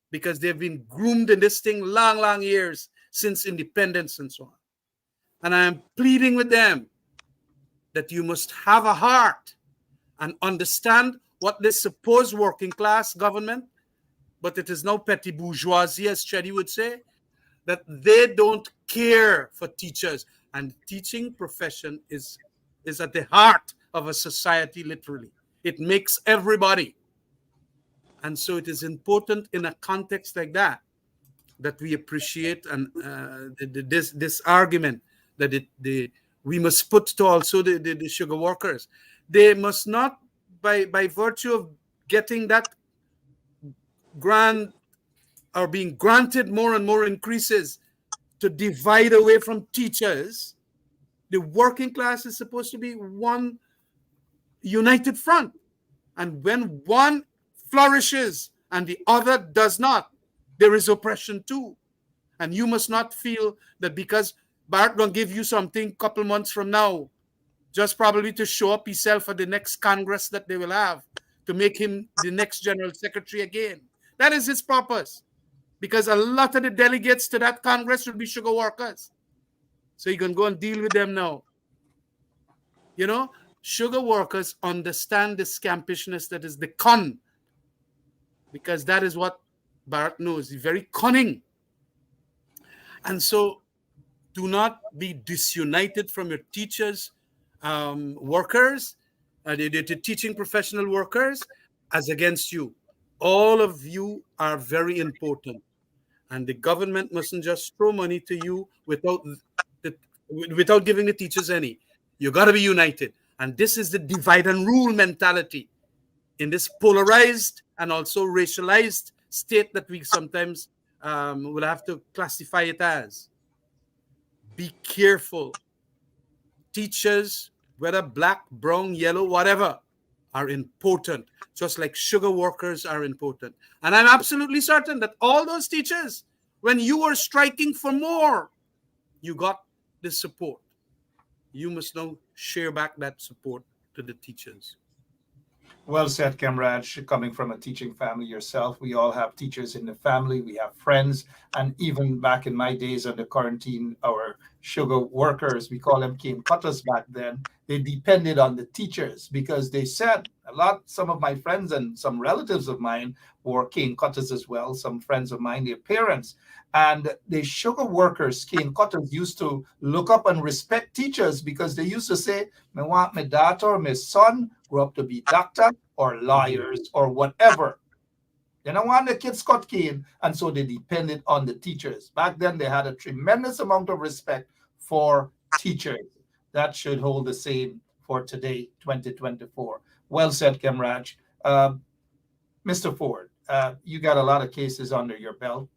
because they've been groomed in this thing long years since independence and so on. And I am pleading with them that you must have a heart and understand what this supposed working class government, but it is now petty bourgeoisie, as Chetty would say, that they don't care for teachers. And teaching profession is at the heart of a society, literally. It makes everybody. And so it is important in a context like that we appreciate and this argument that we must put to also the sugar workers. They must not, by virtue of getting that grant or being granted more and more increases, to divide away from teachers. The working class is supposed to be one united front. And when one flourishes and the other does not, there is oppression too. And you must not feel that because Bart going to give you something a couple months from now, just probably to show up himself for the next Congress that they will have, to make him the next General Secretary again. That is his purpose. Because a lot of the delegates to that Congress will be sugar workers. So you can go and deal with them now. You know, sugar workers understand the scampishness that is the con. Because that is what Bart knows. He's very cunning. And so do not be disunited from your teachers, workers, the teaching professional workers, as against you. All of you are very important. And the government mustn't just throw money to you without giving the teachers any. You got to be united. And this is the divide and rule mentality in this polarized and also racialized state that we sometimes will have to classify it as. Be careful. Teachers, whether black, brown, yellow, whatever, are important, just like sugar workers are important. And I'm absolutely certain that all those teachers, when you were striking for more, you got the support. You must now share back that support to the teachers. Well said, Kamraj. Coming from a teaching family yourself, we all have teachers in the family. We have friends. And even back in my days under quarantine, our sugar workers, we call them cane cutters back then, they depended on the teachers because they said some of my friends and some relatives of mine were cane cutters as well. Some friends of mine, their parents. And the sugar workers, cane cutters, used to look up and respect teachers because they used to say, I want my daughter or my son grow up to be doctor or lawyers or whatever. They don't want the kids cut cane, and so they depended on the teachers. Back then, they had a tremendous amount of respect for teachers. That should hold the same for today, 2024. Well said, Kamraj. Mr. Ford, you got a lot of cases under your belt,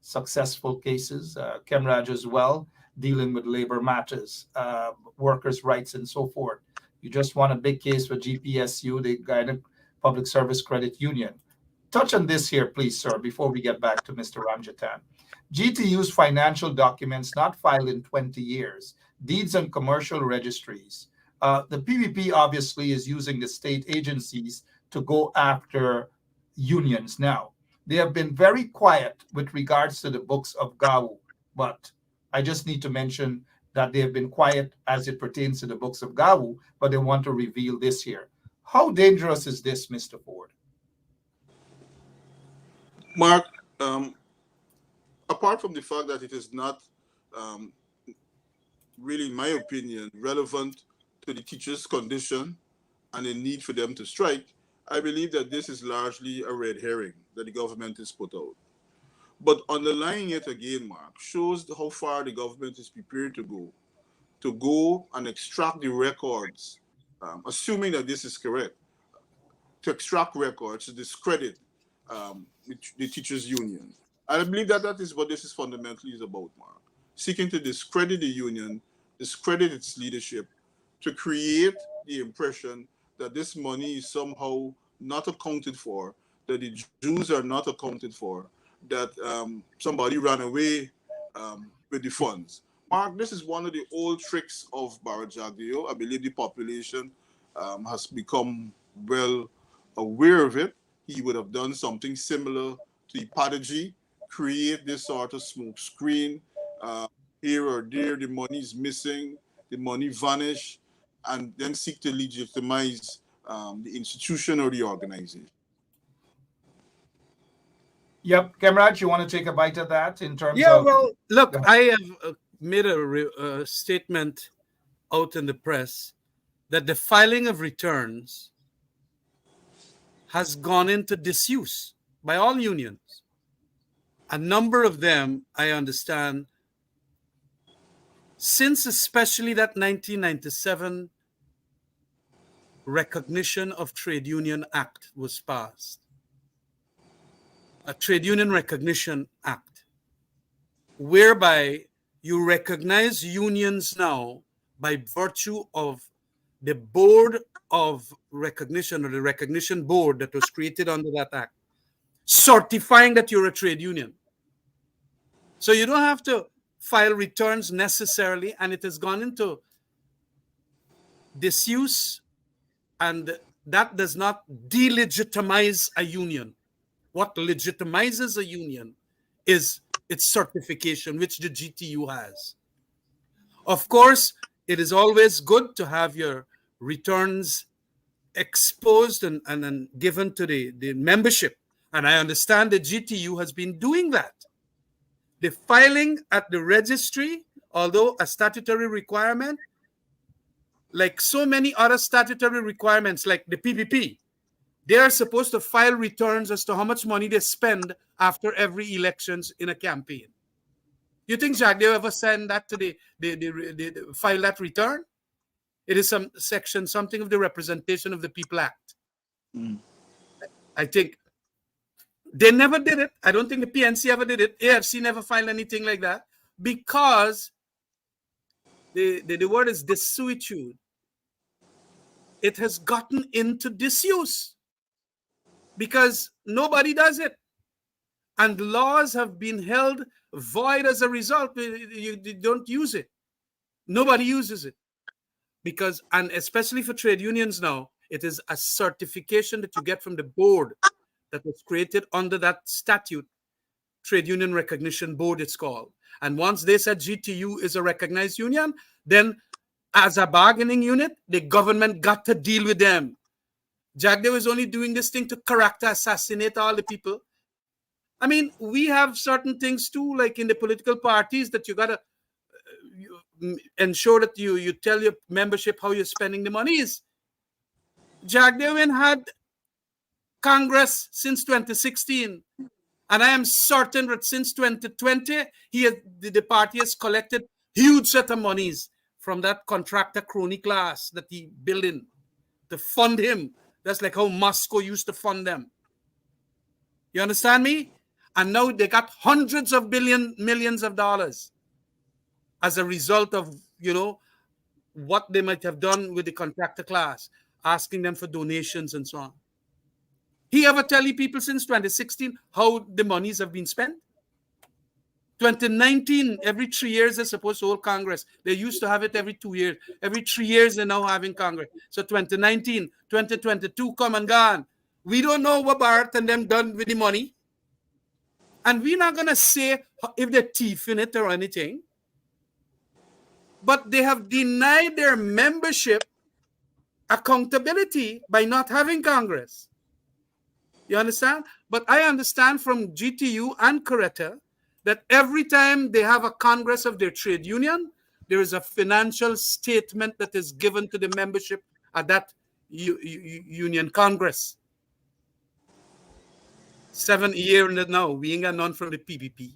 successful cases. Kamraj as well, dealing with labor matters, workers' rights, and so forth. You just won a big case with GPSU, the Guyana Public Service Credit Union. Touch on this here, please, sir, before we get back to Mr. Ramjatan. GTU's financial documents not filed in 20 years, deeds and commercial registries. The PPP obviously is using the state agencies to go after unions now. They have been very quiet with regards to the books of GAU, but I just need to mention that they have been quiet as it pertains to the books of GAU, but they want to reveal this here. How dangerous is this, Mr. Ford? Mark, apart from the fact that it is not really, in my opinion, relevant to the teachers' condition and the need for them to strike, I believe that this is largely a red herring that the government has put out. But underlying it again, Mark, shows how far the government is prepared to go and extract the records, assuming that this is correct, to extract records to discredit the teachers' union. And I believe that that is what this is fundamentally is about, Mark. Seeking to discredit the union, discredit its leadership, to create the impression that this money is somehow not accounted for, that the Jews are not accounted for, that somebody ran away with the funds. Mark, this is one of the old tricks of Barajagio. I believe the population has become well aware of it. He would have done something similar to Ipadaji, create this sort of smoke screen. Here or there, the money is missing, the money vanish, and then seek to legitimize the institution or the organization. Yep. Kamraj, you want to take a bite of that in terms of... Yeah, well, look, I have made a statement out in the press that the filing of returns has gone into disuse by all unions. A number of them, I understand, since especially that 1997 Recognition of Trade Union Act was passed, a Trade Union Recognition Act, whereby you recognize unions now by virtue of the board of recognition, or the recognition board that was created under that act, certifying that you're a trade union. So you don't have to file returns necessarily, and it has gone into disuse, and that does not delegitimize a union. What legitimizes a union is its certification, which the GTU has. Of course, it is always good to have your returns exposed and given to the membership. And I understand the GTU has been doing that. The filing at the registry, although a statutory requirement, like so many other statutory requirements, like the PPP, they are supposed to file returns as to how much money they spend after every elections in a campaign. You think, Jack, they ever send that to the file that return? It is some section, something of the Representation of the People Act. I think they never did it. I don't think the PNC ever did it. AFC never filed anything like that, because the word is desuetude. It has gotten into disuse because nobody does it. And laws have been held void as a result. You don't use it. Nobody uses it. Because, and especially for trade unions now, it is a certification that you get from the board that was created under that statute, Trade Union Recognition Board it's called. And once they said GTU is a recognized union, then as a bargaining unit, the government got to deal with them. Jagde was only doing this thing to character assassinate all the people. I mean, we have certain things too, like in the political parties, that you got to ensure that you tell your membership how you're spending the monies. Jagdeo had Congress since 2016, and I am certain that since 2020, the party has collected huge set of monies from that contractor crony class that he built in to fund him. That's like how Moscow used to fund them. You understand me? And now they got hundreds of millions of dollars as a result of, what they might have done with the contractor class, asking them for donations and so on. He ever tell you people since 2016 how the monies have been spent? 2019, every 3 years they're supposed to hold Congress. They used to have it every 2 years. Every 3 years they're now having Congress. So 2019, 2022 come and gone. We don't know what Bharat and them done with the money. And we're not going to say if they're thief in it or anything. But they have denied their membership accountability by not having Congress. You understand? But I understand from GTU and Coretta that every time they have a Congress of their trade union, there is a financial statement that is given to the membership at that union Congress. 7 years now, we ain't got none from the PPP.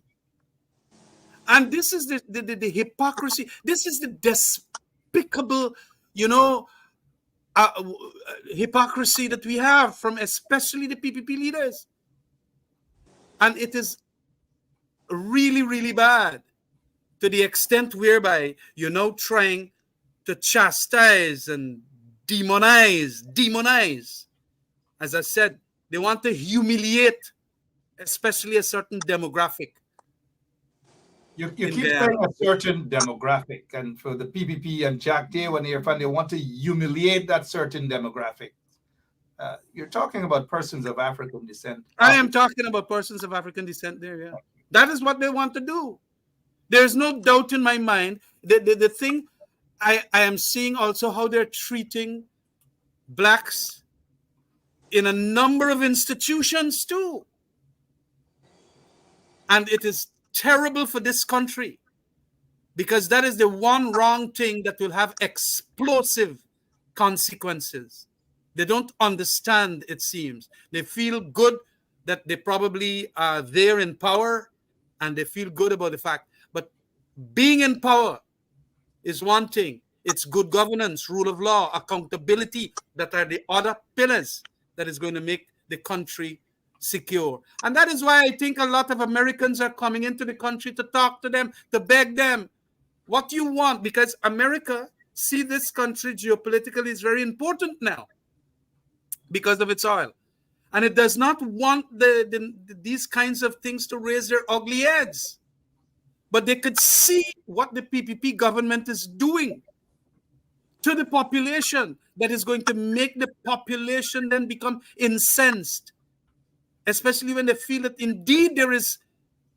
And this is the hypocrisy. This is the despicable, hypocrisy that we have from especially the PPP leaders. And it is really, really bad to the extent whereby you're now trying to chastise and demonize. As I said, they want to humiliate especially a certain demographic. You keep saying a certain demographic, and for the PPP and Jack Day, when they want to humiliate that certain demographic. You're talking about persons of African descent. I am talking about persons of African descent there, yeah. That is what they want to do. There's no doubt in my mind. The thing I am seeing also how they're treating blacks in a number of institutions too. And it is terrible for this country because that is the one wrong thing that will have explosive consequences. They don't understand, it seems. They feel good that they probably are there in power and they feel good about the fact. But being in power is one thing. It's good governance, rule of law, accountability that are the other pillars that is going to make the country secure. And that is why I think a lot of Americans are coming into the country to talk to them, to beg them what you want, because America see this country geopolitically is very important now because of its oil. And it does not want these kinds of things to raise their ugly heads. But they could see what the PPP government is doing to the population, that is going to make the population then become incensed, especially when they feel that indeed there is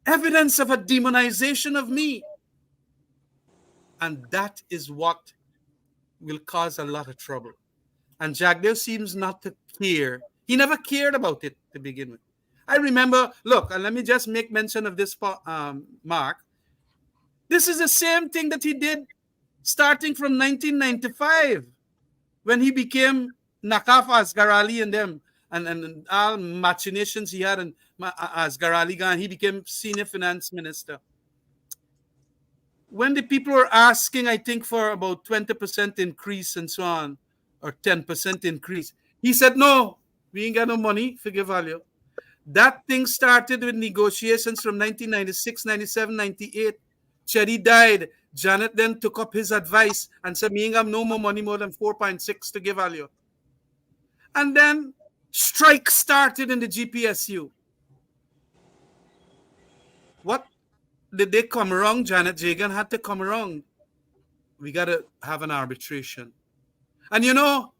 evidence of a demonization of me. And that is what will cause a lot of trouble. And Jagdeo seems not to care. He never cared about it to begin with. I remember, look, and let me just make mention of this, Mark. This is the same thing that he did starting from 1995 when he became Nakaf Asgarali and them, and all machinations he had, and Asgarali gone, he became senior finance minister. When the people were asking, I think, for about 20% increase and so on, or 10% increase, he said, no, we ain't got no money for give value. That thing started with negotiations from 1996, 97, 98. Cherry died. Janet then took up his advice and said, me ain't got no more money more than 4.6 to give value. And then strike started in the GPSU. What did they come around? Janet Jagan had to come around. We got to have an arbitration. And you know,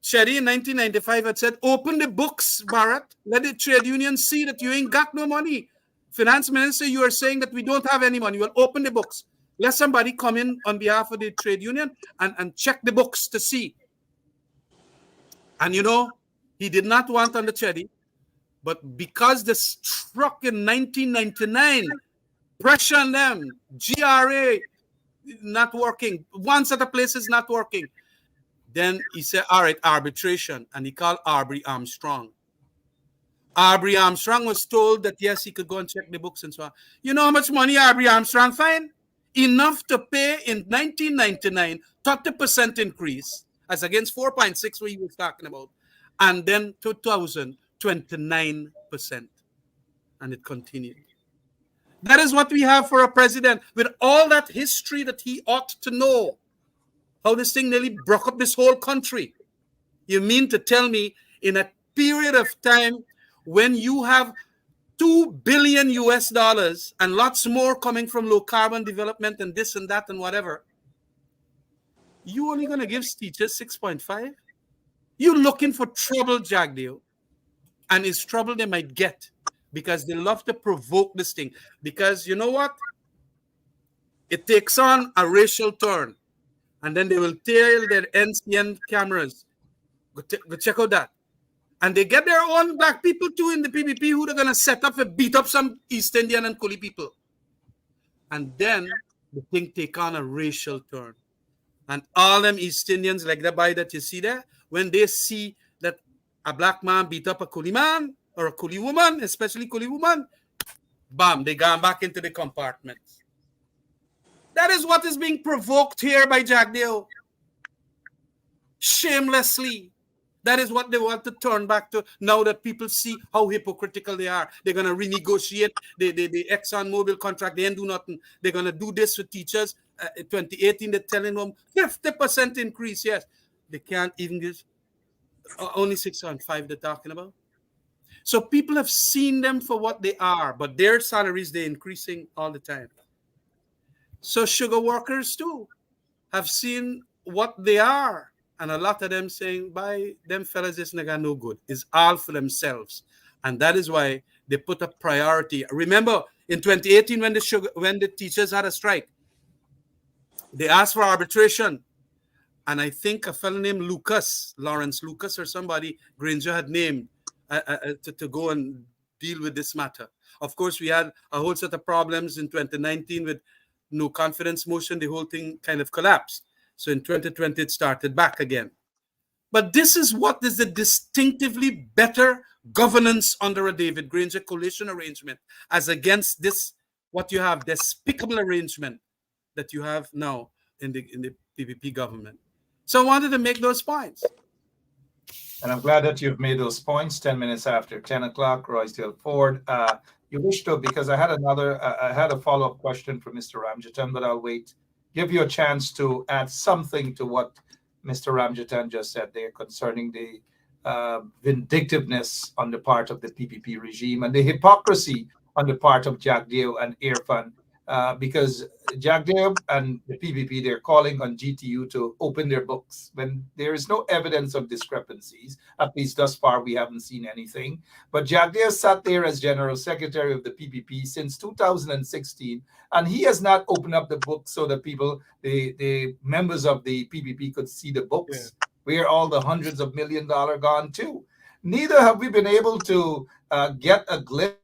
Sherry in 1995 had said, open the books, Bharat. Let the trade union see that you ain't got no money. Finance Minister, you are saying that we don't have any money. Well, open the books. Let somebody come in on behalf of the trade union and check the books to see. And you know, he did not want on the Cherry, but because they struck in 1999, pressure on them, GRA not working, one set of places not working. Then he said, all right, arbitration. And he called Aubrey Armstrong. Aubrey Armstrong was told that, yes, he could go and check the books and so on. You know how much money Aubrey Armstrong find? Enough to pay in 1999, 30% increase, as against 4.6 what he was talking about. And then 2000, 29%. And it continued. That is what we have for a president with all that history that he ought to know. How this thing nearly broke up this whole country. You mean to tell me in a period of time when you have $2 billion US and lots more coming from low carbon development and this and that and whatever, you only going to give teachers 6.5? You're looking for trouble, Jagdeo. And it's trouble they might get because they love to provoke this thing. Because you know what? It takes on a racial turn. And then they will tail their NCN cameras. Go check out that. And they get their own black people too in the PPP who they're going to set up and beat up some East Indian and Kuli people. And then the thing take on a racial turn. And all them East Indians like that boy that you see there, when they see that a black man beat up a Kuli man or a Kuli woman, especially Kuli woman, bam, they gone back into the compartments. That is what is being provoked here by Jagdeo. Shamelessly. That is what they want to turn back to now that people see how hypocritical they are. They're going to renegotiate the ExxonMobil contract. They ain't do nothing. They're going to do this with teachers. 2018, they're telling them 50% increase. Yes. They can't even give only 6.5 they're talking about. So people have seen them for what they are, but their salaries, they're increasing all the time. So sugar workers too have seen what they are. And a lot of them saying, by them fellas, this nigga no good. It's all for themselves. And that is why they put a priority. Remember, in 2018, when the teachers had a strike, they asked for arbitration. And I think a fellow named Lawrence Lucas or somebody, Granger had named to go and deal with this matter. Of course, we had a whole set of problems in 2019 with no confidence motion. The whole thing kind of collapsed. So in 2020, it started back again. But this is what is the distinctively better governance under a David Granger coalition arrangement as against this, what you have, despicable arrangement that you have now in the PPP government. So I wanted to make those points. And I'm glad that you've made those points 10 minutes after 10 o'clock, Roysdale Ford. You wish to, because I had I had a follow-up question for Mr. Ramjatan, but I'll wait. Give you a chance to add something to what Mr. Ramjatan just said there concerning the vindictiveness on the part of the PPP regime and the hypocrisy on the part of Jagdeo and Irfan, because Jagdeo and the PPP, they're calling on GTU to open their books when there is no evidence of discrepancies. At least thus far, we haven't seen anything. But Jagdeo sat there as General Secretary of the PPP since 2016, and he has not opened up the books so that the members of the PPP could see the books. Yeah. Where all the hundreds of $1 million gone to. Neither have we been able to get a glimpse.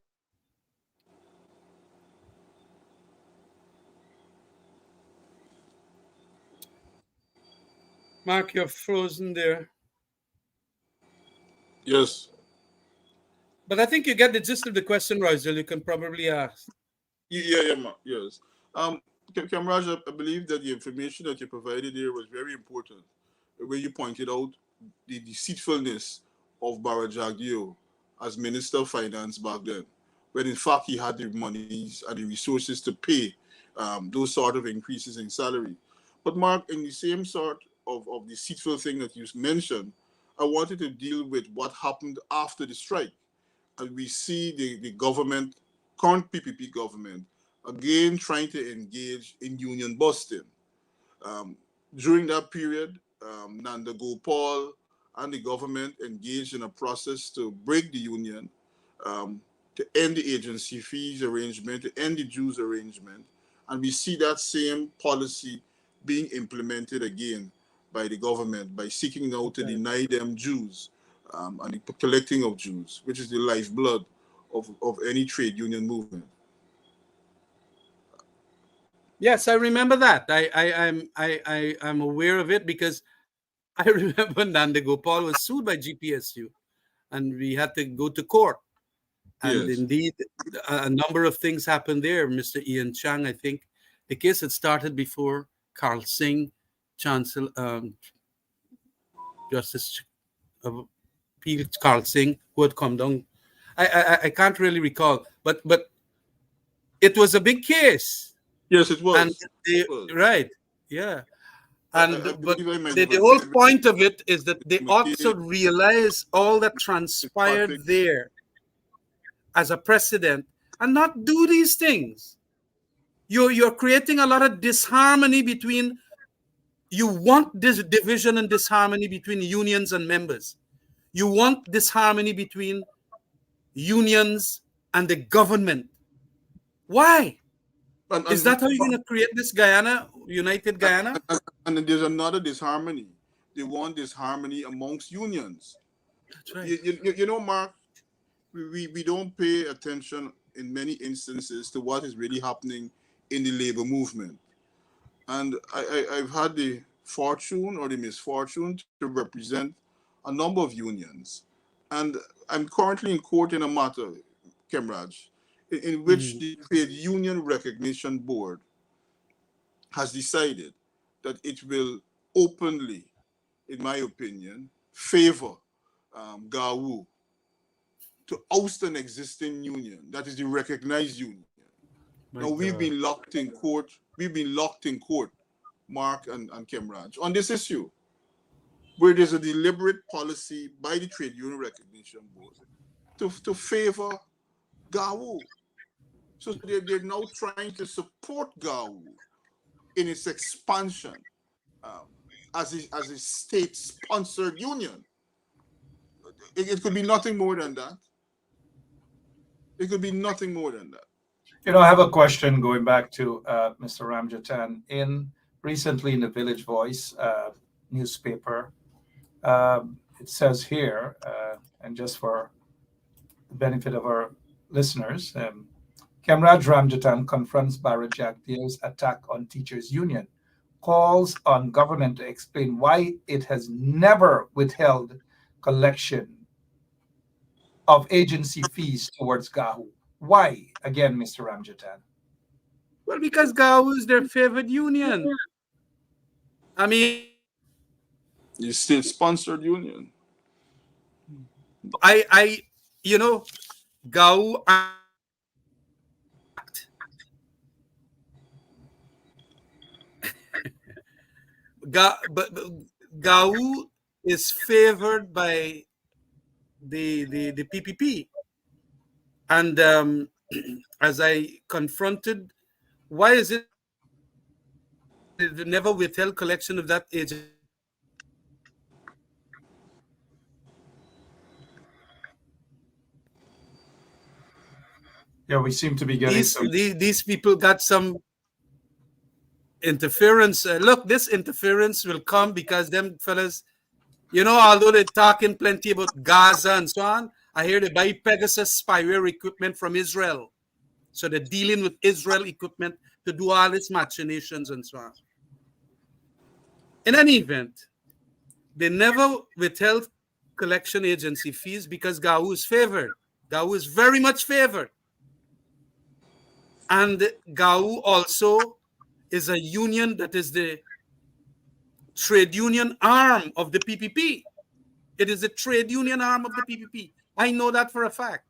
Mark, you're frozen there. Yes. But I think you get the gist of the question, Roysdale. You can probably ask. Yeah, Mark. Yes. Kamraj, I believe that the information that you provided there was very important, where you pointed out the deceitfulness of Barajagio as Minister of Finance back then, when in fact he had the monies and the resources to pay those sort of increases in salary. But Mark, in the same sort of deceitful thing that you mentioned, I wanted to deal with what happened after the strike. And we see the government, current PPP government, again trying to engage in union busting. During that period, Nanda Gopal and the government engaged in a process to break the union, to end the agency fees arrangement, to end the dues arrangement. And we see that same policy being implemented again by the government by seeking now to deny them dues and the collecting of dues, which is the lifeblood of any trade union movement. Yes, I remember that. I'm aware of it because I remember Nanda Gopal was sued by GPSU, and we had to go to court. And Yes. indeed, a number of things happened there. Mr. Ian Chang, I think, the case had started before Carl Singh, Justice P. Carl Singh, who had come down. I can't really recall, but it was a big case. Yes, it was. And right, yeah. And but the the whole point of it is that they also realize all that transpired there as a precedent and not do these things. You're creating a lot of disharmony between. You want this division and disharmony between unions and members. You want disharmony between unions and the government. Why? Is that how you're going to create this Guyana, United Guyana? And there's another disharmony. They want disharmony amongst unions. That's right. You know, Mark, we don't pay attention in many instances to what is really happening in the labor movement. And I've had the fortune or the misfortune to represent a number of unions. And I'm currently in court in a matter, Kemraj, in which the Trade Union Recognition Board has decided that it will openly, in my opinion, favor GAWU to oust an existing union, that is the recognized union. Now, we've been locked in court, Mark and Kemraj, on this issue, where there's a deliberate policy by the Trade Union Recognition Board to favor GAWU. So they're now trying to support GAWU in its expansion as a state-sponsored union. It could be nothing more than that. It could be nothing more than that. You know, I have a question going back to Mr. Ramjatan. Recently in the Village Voice newspaper, it says here, and just for the benefit of our listeners, Kamraj Ramjatan confronts Bharat Jagdeo's attack on teachers' union, calls on government to explain why it has never withheld collection of agency fees towards GAWU. Why, again, Mr. Ramjatan? Well, because GAWU is their favorite union. I mean, the state-sponsored union. you know, GAU Act. But GAU is favored by the PPP, and as I confronted, why is it they never withheld collection of that agency Yeah, we seem to be getting some. these people got some interference. Look, this interference will come because them fellas, although they're talking plenty about Gaza and so on, I hear they buy Pegasus spyware equipment from Israel. So they're dealing with Israel equipment to do all its machinations and so on. In any event, they never withheld collection agency fees because GAU is favored. GAU is very much favored. And GAU also is a union that is the trade union arm of the PPP. It is the trade union arm of the PPP. I know that for a fact.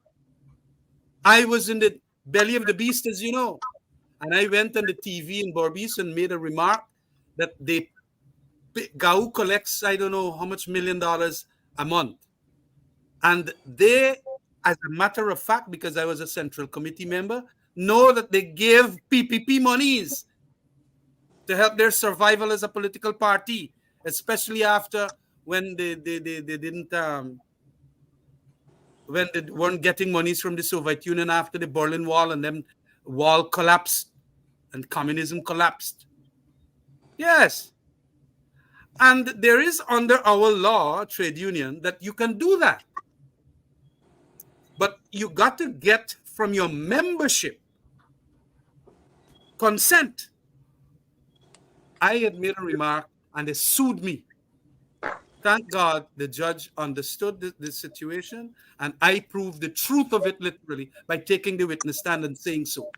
I was in the belly of the beast, as you know. And I went on the TV in Berbice and made a remark that GAU collects, I don't know how much $1 million a month. And they, as a matter of fact, because I was a central committee member, know that they gave PPP monies to help their survival as a political party, especially after when they didn't when they weren't getting monies from the Soviet Union after the Berlin Wall, and then wall collapsed and communism collapsed. Yes. And there is under our law, trade union, that you can do that. But you got to get from your membership consent. I had made a remark and they sued me. Thank God the judge understood the situation, and I proved the truth of it literally by taking the witness stand and saying so.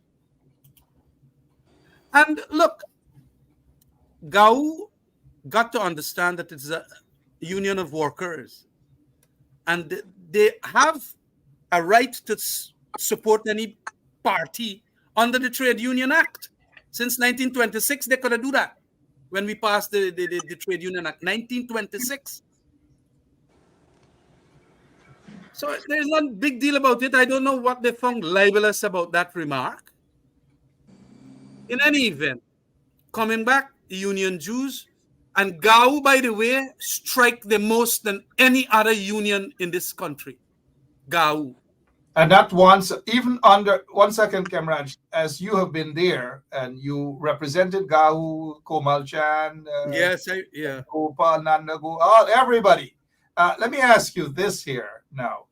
And look, GAU got to understand that it's a union of workers, and they have a right to support any party under the Trade Union Act. Since 1926, they could have do that when we passed the Trade Union Act, 1926. So there's no big deal about it. I don't know what they found libelous about that remark. In any event, coming back, the union dues, and GAU, by the way, strike the most than any other union in this country. GAU. And that once, even under 1 second, Kamraj, as you have been there and you represented GAU, Komal Chan, yes, Gopal, Nandago, everybody. Let me ask you this here now.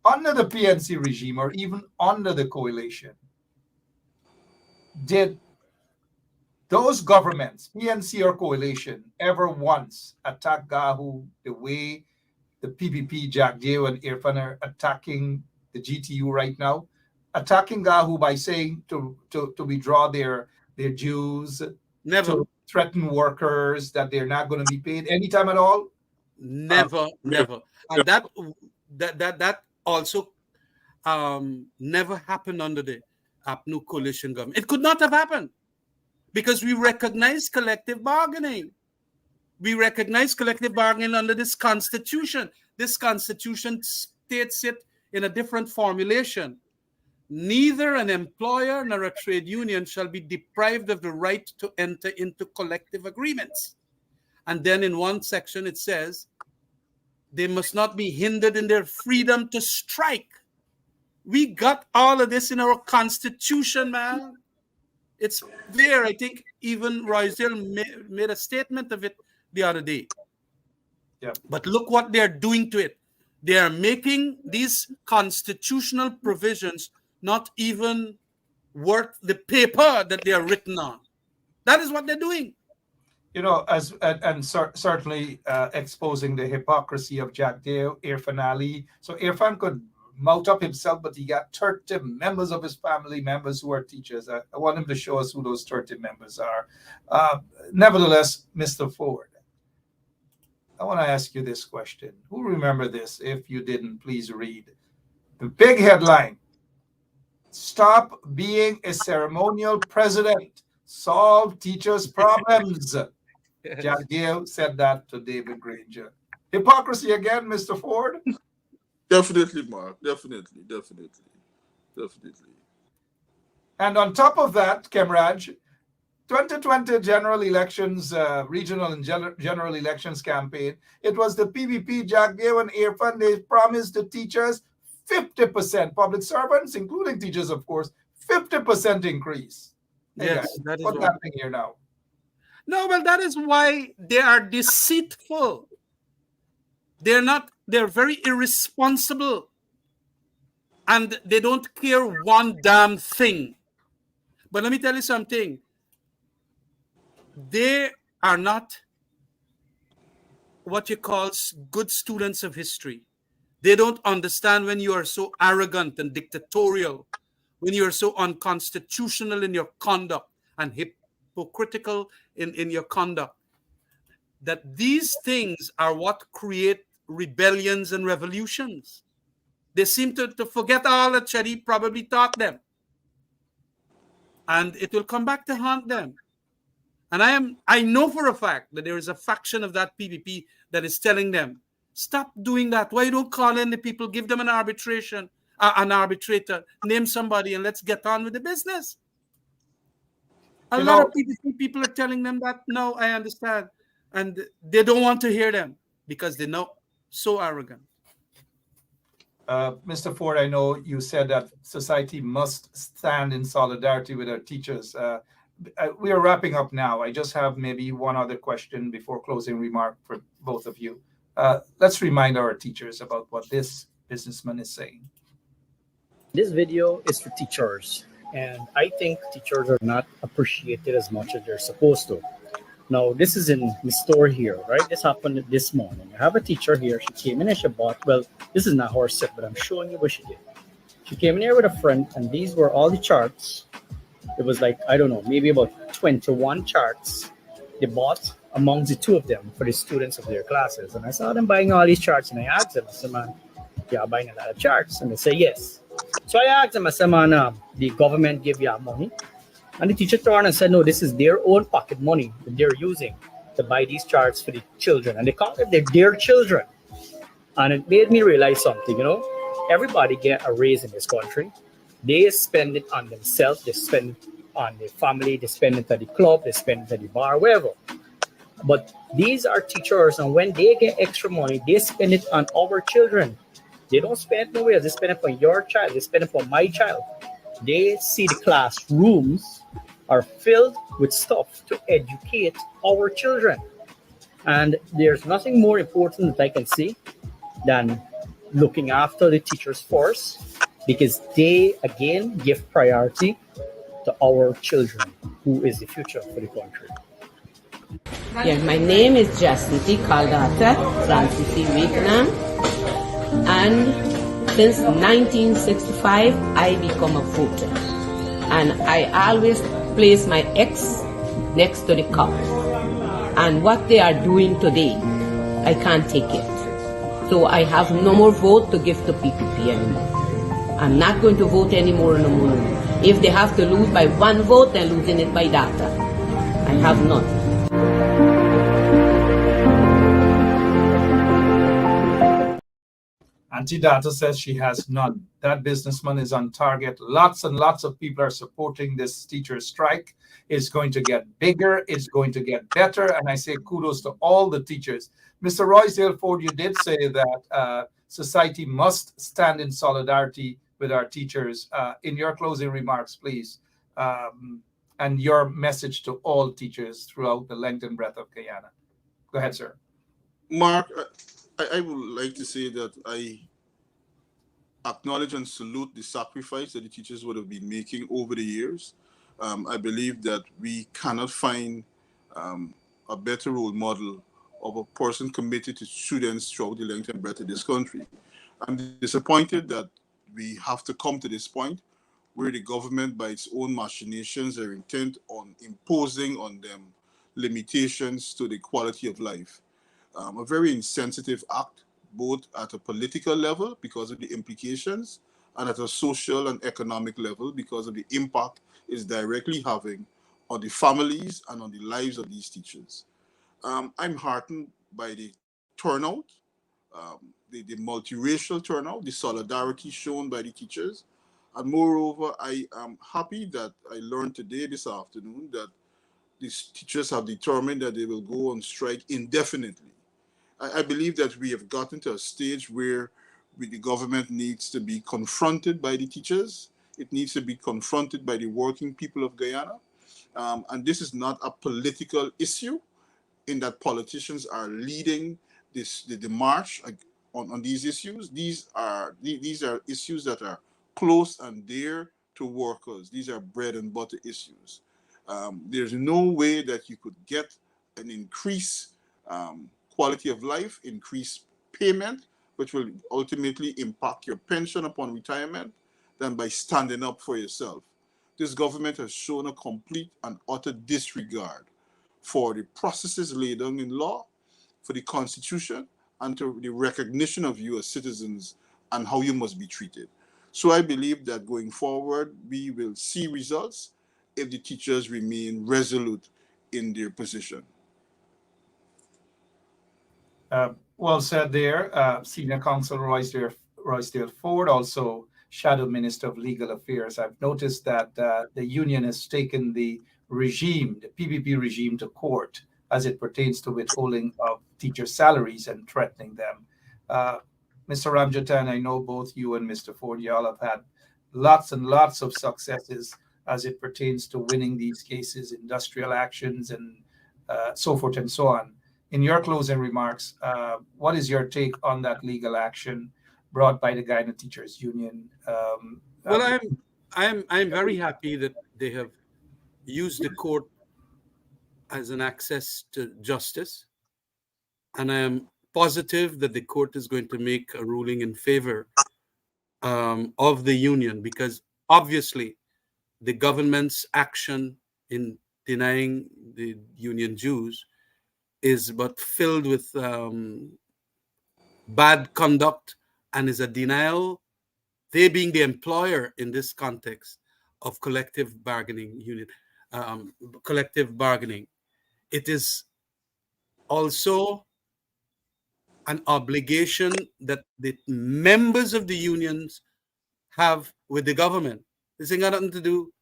Under the PNC regime or even under the coalition, did those governments, PNC or coalition, ever once attack GAU the way the PPP, Jack Deo and Irfan are attacking the GTU right now? Attacking GAU by saying to withdraw their dues, never, to threaten workers that they're not going to be paid anytime at all? Never. And that also never happened under the APNU coalition government. It could not have happened because we recognize collective bargaining. We recognize collective bargaining under this constitution. This constitution states it in a different formulation. Neither an employer nor a trade union shall be deprived of the right to enter into collective agreements. And then in one section it says, they must not be hindered in their freedom to strike. We got all of this in our constitution, man. It's there. I think even Roysdale made a statement of it the other day. Yeah. But look what they're doing to it. They are making these constitutional provisions not even worth the paper that they are written on. That is what they're doing. Certainly exposing the hypocrisy of Jack Deo, Irfan Ali. So Irfan could mount up himself, but he got 30 members of his family members who are teachers. I want him to show us who those 30 members are. Nevertheless, Mr. Ford, I want to ask you this question. Who remember this? If you didn't, please read. The big headline: Stop being a ceremonial president. Solve teachers' problems. Jack Gale said that to David Granger. Hypocrisy again, Mr. Ford? Definitely, Mark. Definitely. And on top of that, Kemraj, 2020 general elections, regional and general elections campaign, it was the PVP, Jack Gale and Irfan, they promised the teachers 50%, public servants, including teachers, of course, 50% increase. Hey Yes, guys, that is what's what. happening here now? No, well, that is why they are deceitful. They're very irresponsible. And they don't care one damn thing. But let me tell you something. They are not what you call good students of history. They don't understand when you are so arrogant and dictatorial, when you are so unconstitutional in your conduct and hypocritical in your conduct, that these things are what create rebellions and revolutions. They seem to forget all that Sharif probably taught them. And it will come back to haunt them. And I know for a fact that there is a faction of that PPP that is telling them, stop doing that. Why you don't call in the people, give them an arbitrator, name somebody, and let's get on with the business. A lot of PPP people are telling them that. No, I understand. And they don't want to hear them because they know so arrogant. Mr. Ford, I know you said that society must stand in solidarity with our teachers. We are wrapping up now. I just have maybe one other question before closing remark for both of you. Let's remind our teachers about what this businessman is saying. This video is for teachers, and I think teachers are not appreciated as much as they're supposed to. Now, this is in the store here, right? This happened this morning. I have a teacher here. She came in and she bought, well, this is not her set, but I'm showing you what she did. She came in here with a friend, and these were all the charts. It was like, I don't know, maybe about 21 charts they bought amongst the two of them for the students of their classes. And I saw them buying all these charts, and I asked them, I said, man, you're buying a lot of charts? And they say, yes. So I asked them, I said, man, the government give you money? And the teacher turned and said, no, this is their own pocket money that they're using to buy these charts for the children. And they call it their children. And it made me realize something, everybody get a raise in this country. They spend it on themselves, they spend it on their family, they spend it at the club, they spend it at the bar, wherever. But these are teachers, and when they get extra money, they spend it on our children. They don't spend it nowhere. They spend it for your child. They spend it for my child. They see the classrooms are filled with stuff to educate our children. And there's nothing more important that I can see than looking after the teachers first, because they, again, give priority to our children, who is the future for the country. Yeah, my name is Jacinti Caldata Francis Vietnam, and since 1965 I become a voter, and I always place my X next to the cup. And what they are doing today, I can't take it. So I have no more vote to give to PPP anymore. I'm not going to vote anymore no more. If they have to lose by one vote, they're losing it by data. I have none. Auntie Data says she has none. That businessman is on target. Lots and lots of people are supporting this teacher strike. It's going to get bigger. It's going to get better. And I say kudos to all the teachers. Mr. Roysdale Ford, you did say that society must stand in solidarity with our teachers. In your closing remarks, please, and your message to all teachers throughout the length and breadth of Guyana. Go ahead, sir. Mark, I would like to say that I acknowledge and salute the sacrifice that the teachers would have been making over the years. I believe that we cannot find a better role model of a person committed to students throughout the length and breadth of this country. I'm disappointed that we have to come to this point where the government, by its own machinations, are intent on imposing on them limitations to the quality of life. a very insensitive act, both at a political level because of the implications, and at a social and economic level because of the impact it's directly having on the families and on the lives of these teachers. I'm heartened by the turnout, the multiracial turnout, the solidarity shown by the teachers. And moreover, I am happy that I learned today, this afternoon, that these teachers have determined that they will go on strike indefinitely. I believe that we have gotten to a stage where the government needs to be confronted by the teachers. It needs to be confronted by the working people of Guyana. And this is not a political issue in that politicians are leading the march on these issues. These are issues that are close and dear to workers. These are bread and butter issues. There's no way that you could get an increased quality of life, increased payment, which will ultimately impact your pension upon retirement, than by standing up for yourself. This government has shown a complete and utter disregard for the processes laid down in law, for the Constitution, and to the recognition of you as citizens and how you must be treated. So I believe that going forward, we will see results if the teachers remain resolute in their position. Well said there. Senior Counsel Roysdale Ford, also Shadow Minister of Legal Affairs. I've noticed that the union has taken the PPP regime to court as it pertains to withholding of teacher salaries and threatening them. Mr. Ramjatan, I know both you and Mr. Ford, y'all have had lots and lots of successes as it pertains to winning these cases, industrial actions, and so forth and so on. In your closing remarks, what is your take on that legal action brought by the Guyana Teachers Union? Well, I'm very happy that they have used the court as an access to justice, and I am positive that the court is going to make a ruling in favor of the union, because obviously the government's action in denying the union dues is but filled with bad conduct and is a denial, they being the employer in this context, of collective bargaining unit, collective bargaining. It is also an obligation that the members of the unions have with the government. This ain't got nothing to do.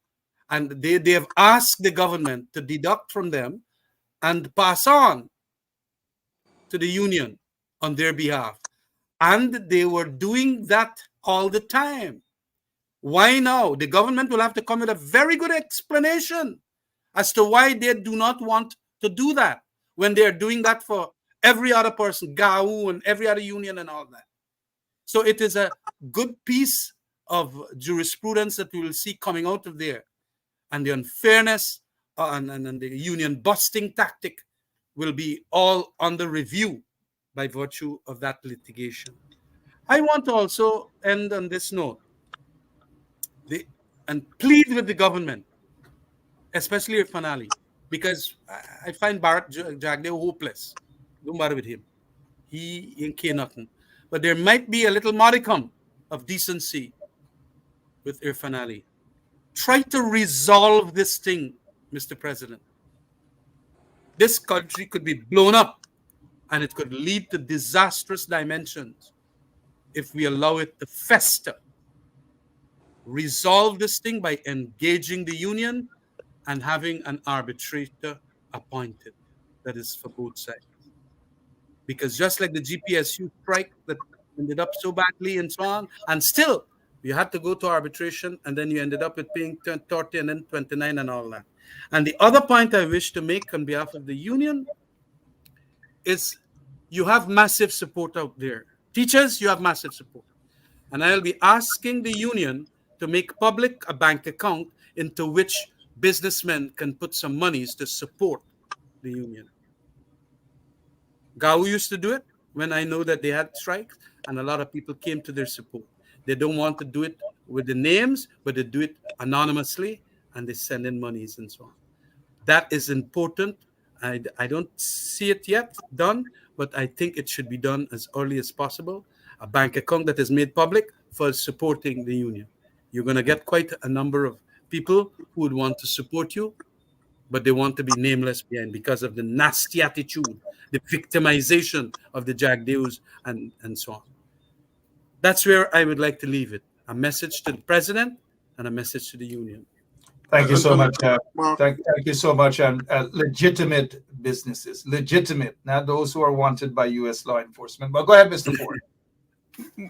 And they have asked the government to deduct from them and pass on to the union on their behalf. And they were doing that all the time. Why now? The government will have to come with a very good explanation as to why they do not want to do that when they're doing that for every other person, GAU and every other union and all that. So it is a good piece of jurisprudence that we will see coming out of there. And the unfairness and the union busting tactic will be all under review by virtue of that litigation. I want to also end on this note and plead with the government, especially with Fanali, because I find Bharat Jagdev hopeless. Don't bother with him. He ain't care nothing. But there might be a little modicum of decency with Irfan Ali. Try to resolve this thing, Mr. President. This country could be blown up and it could lead to disastrous dimensions if we allow it to fester. Resolve this thing by engaging the union and having an arbitrator appointed that is for both sides. Because just like the GPSU strike that ended up so badly and so on, and still you had to go to arbitration, and then you ended up with paying 30 and then 29 and all that. And the other point I wish to make on behalf of the union is you have massive support out there. Teachers, you have massive support. And I'll be asking the union to make public a bank account into which businessmen can put some monies to support the union. GAU used to do it when I know that they had strikes, and a lot of people came to their support. They don't want to do it with the names, but they do it anonymously, and they send in monies and so on. That is important. I don't see it yet done, but I think it should be done as early as possible. A bank account that is made public for supporting the union. You're going to get quite a number of people who would want to support you, but they want to be nameless behind because of the nasty attitude, the victimization of the Jagdeus, and so on. That's where I would like to leave it. A message to the president and a message to the union. Thank you so much. Thank you so much. And legitimate businesses, legitimate, not those who are wanted by U.S. law enforcement. But go ahead, Mr. Ford.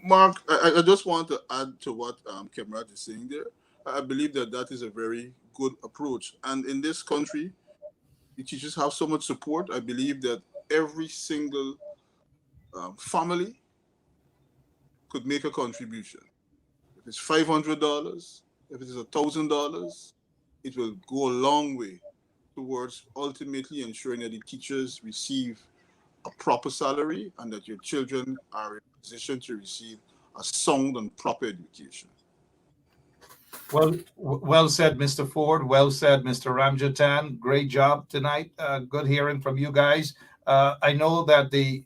Mark, I just want to add to what Kemrat is saying there. I believe that is a very good approach. And in this country, the teachers have so much support. I believe that every single family could make a contribution. If it's $500, if it is $1,000, it will go a long way towards ultimately ensuring that the teachers receive a proper salary and that your children are in a position to receive a sound and proper education. Well said, Mr. Ford. Well said, Mr. Ramjatan. Great job tonight. Good hearing from you guys. I know that the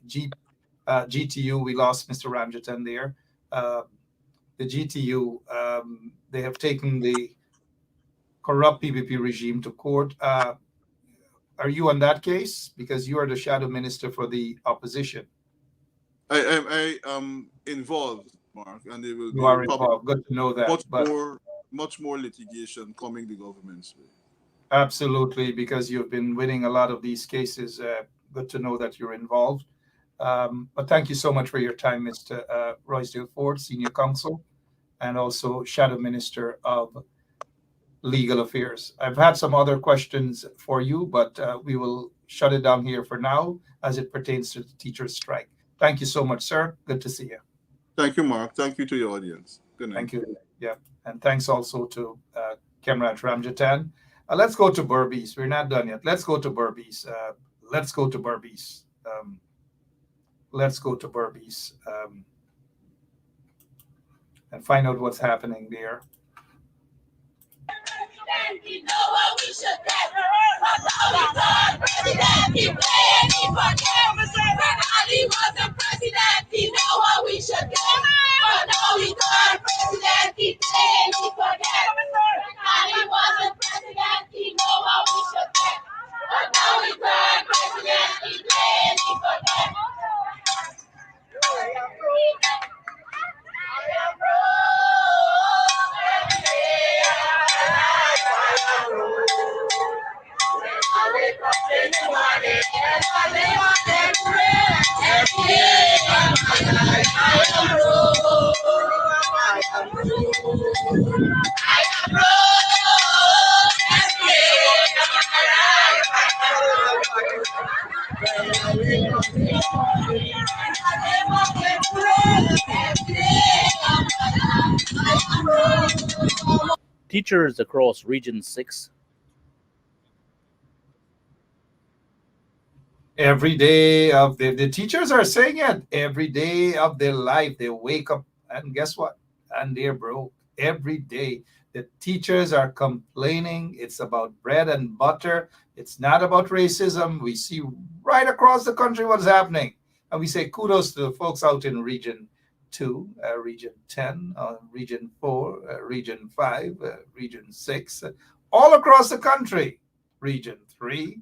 GTU, we lost Mr. Ramjatan there. The GTU, they have taken the corrupt PPP regime to court. Are you on that case? Because you are the shadow minister for the opposition. I am involved, Mark, and there will be involved. Good to know that. Much more litigation coming the government's way. Absolutely, because you've been winning a lot of these cases. Good to know that you're involved. But thank you so much for your time, Mr. Roysdale Ford, Senior Counsel, and also Shadow Minister of Legal Affairs. I've had some other questions for you, but we will shut it down here for now as it pertains to the teachers' strike. Thank you so much, sir. Good to see you. Thank you, Mark. Thank you to your audience. Good night. Thank you. Yeah. And thanks also to Kemrat Ramjatan. Let's go to Berbice. We're not done yet. Let's go to Berbice. Let's go to Berbice. And find out what's happening there. You know what we should get. President, he playing me for them. When Ali wasn't president, he know what we should get. But now he gone president, he playing me for them. When Ali wasn't president, he know what we should get. But now he gone president, he playing me for them. Teachers across Region 6. Every day of the teachers are saying it. Every day of their life, they wake up and guess what? And they're broke. Every day, the teachers are complaining. It's about bread and butter. It's not about racism. We see right across the country what's happening. And we say kudos to the folks out in Region 2, Region 10, Region 4, Region 5, Region 6, all across the country. Region 3.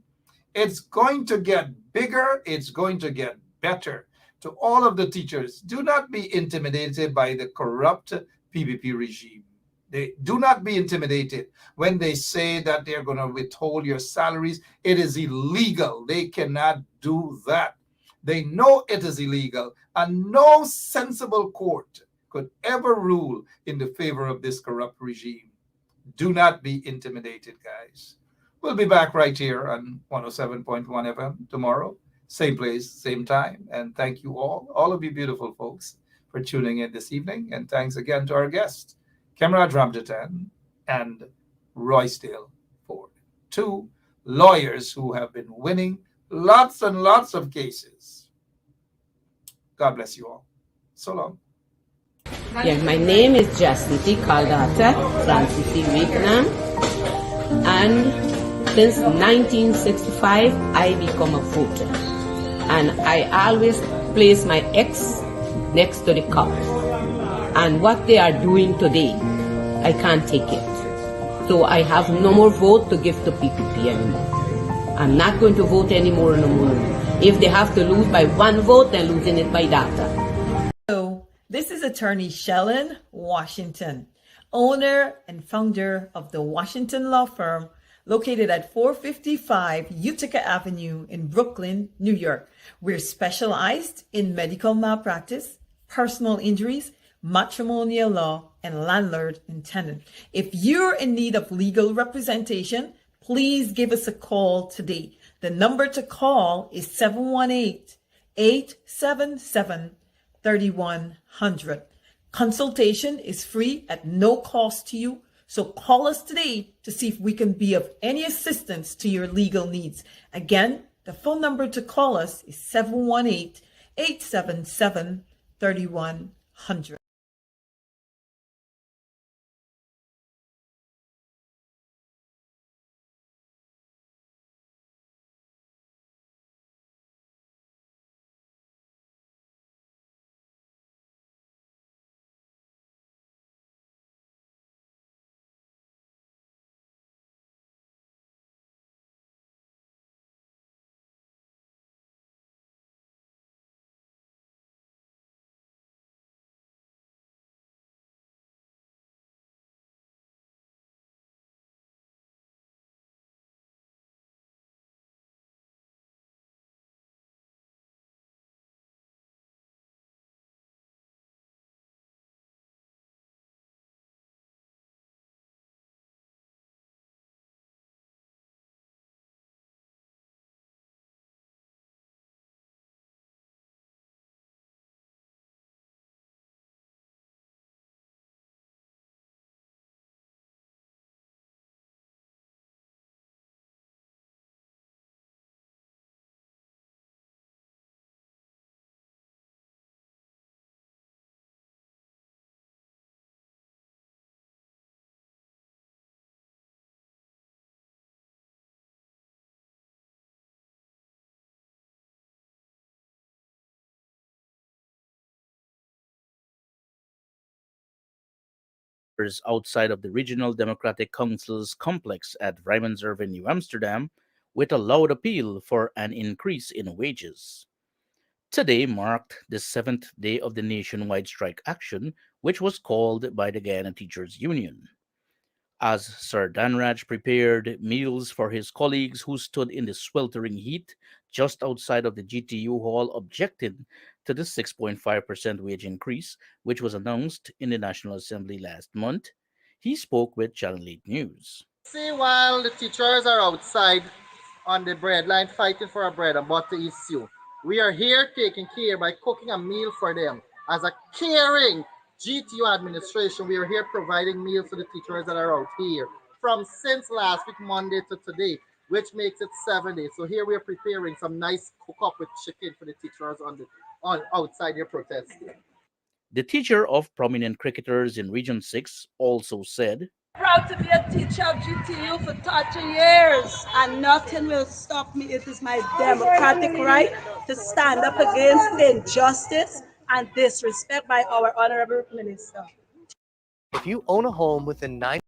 It's going to get bigger. It's going to get better. To all of the teachers, do not be intimidated by the corrupt PPP regime. They do not be intimidated when they say that they're going to withhold your salaries. It is illegal. They cannot do that. They know it is illegal, and no sensible court could ever rule in the favor of this corrupt regime. Do not be intimidated, guys. We'll be back right here on 107.1 FM tomorrow. Same place, same time. And thank you all of you beautiful folks, for tuning in this evening. And thanks again to our guests, Kemrat Ramjatan and Roysdale Ford, 2 lawyers who have been winning lots and lots of cases. God bless you all. So long. Yeah, my name is Jacinti Caldata Francis Vietnam, and since 1965, I become a voter. And I always place my X next to the cup. And what they are doing today, I can't take it. So I have no more vote to give to PPP anymore. I'm not going to vote anymore no more. If they have to lose by one vote, they're losing it by data. So this is attorney Shellen Washington, owner and founder of the Washington law firm located at 455 Utica Avenue in Brooklyn, New York. We're specialized in medical malpractice, personal injuries, matrimonial law, and landlord and tenant. If you're in need of legal representation, please give us a call today. The number to call is 718-877-3100. Consultation is free at no cost to you. So call us today to see if we can be of any assistance to your legal needs. Again, the phone number to call us is 718-877-3100. Outside of the Regional Democratic Council's complex at Rijmenswerf in New Amsterdam with a loud appeal for an increase in wages. Today marked the 7th day of the nationwide strike action, which was called by the Guyana Teachers Union. As Sir Danraj prepared meals for his colleagues who stood in the sweltering heat just outside of the GTU hall objecting to the 6.5% wage increase, which was announced in the National Assembly last month, he spoke with Channel 8 News. See, while the teachers are outside on the bread line fighting for a bread and butter issue, we are here taking care by cooking a meal for them. As a caring GTU administration, we are here providing meals to the teachers that are out here from since last week, Monday to today, which makes it 7 days. So here we are preparing some nice cook up with chicken for the teachers on outside their protest. The teacher of prominent cricketers in Region 6 also said, Proud to be a teacher of GTU for 30 years, and nothing will stop me. It is my democratic right to stand up against injustice and disrespect by our honorable minister. If you own a home within 9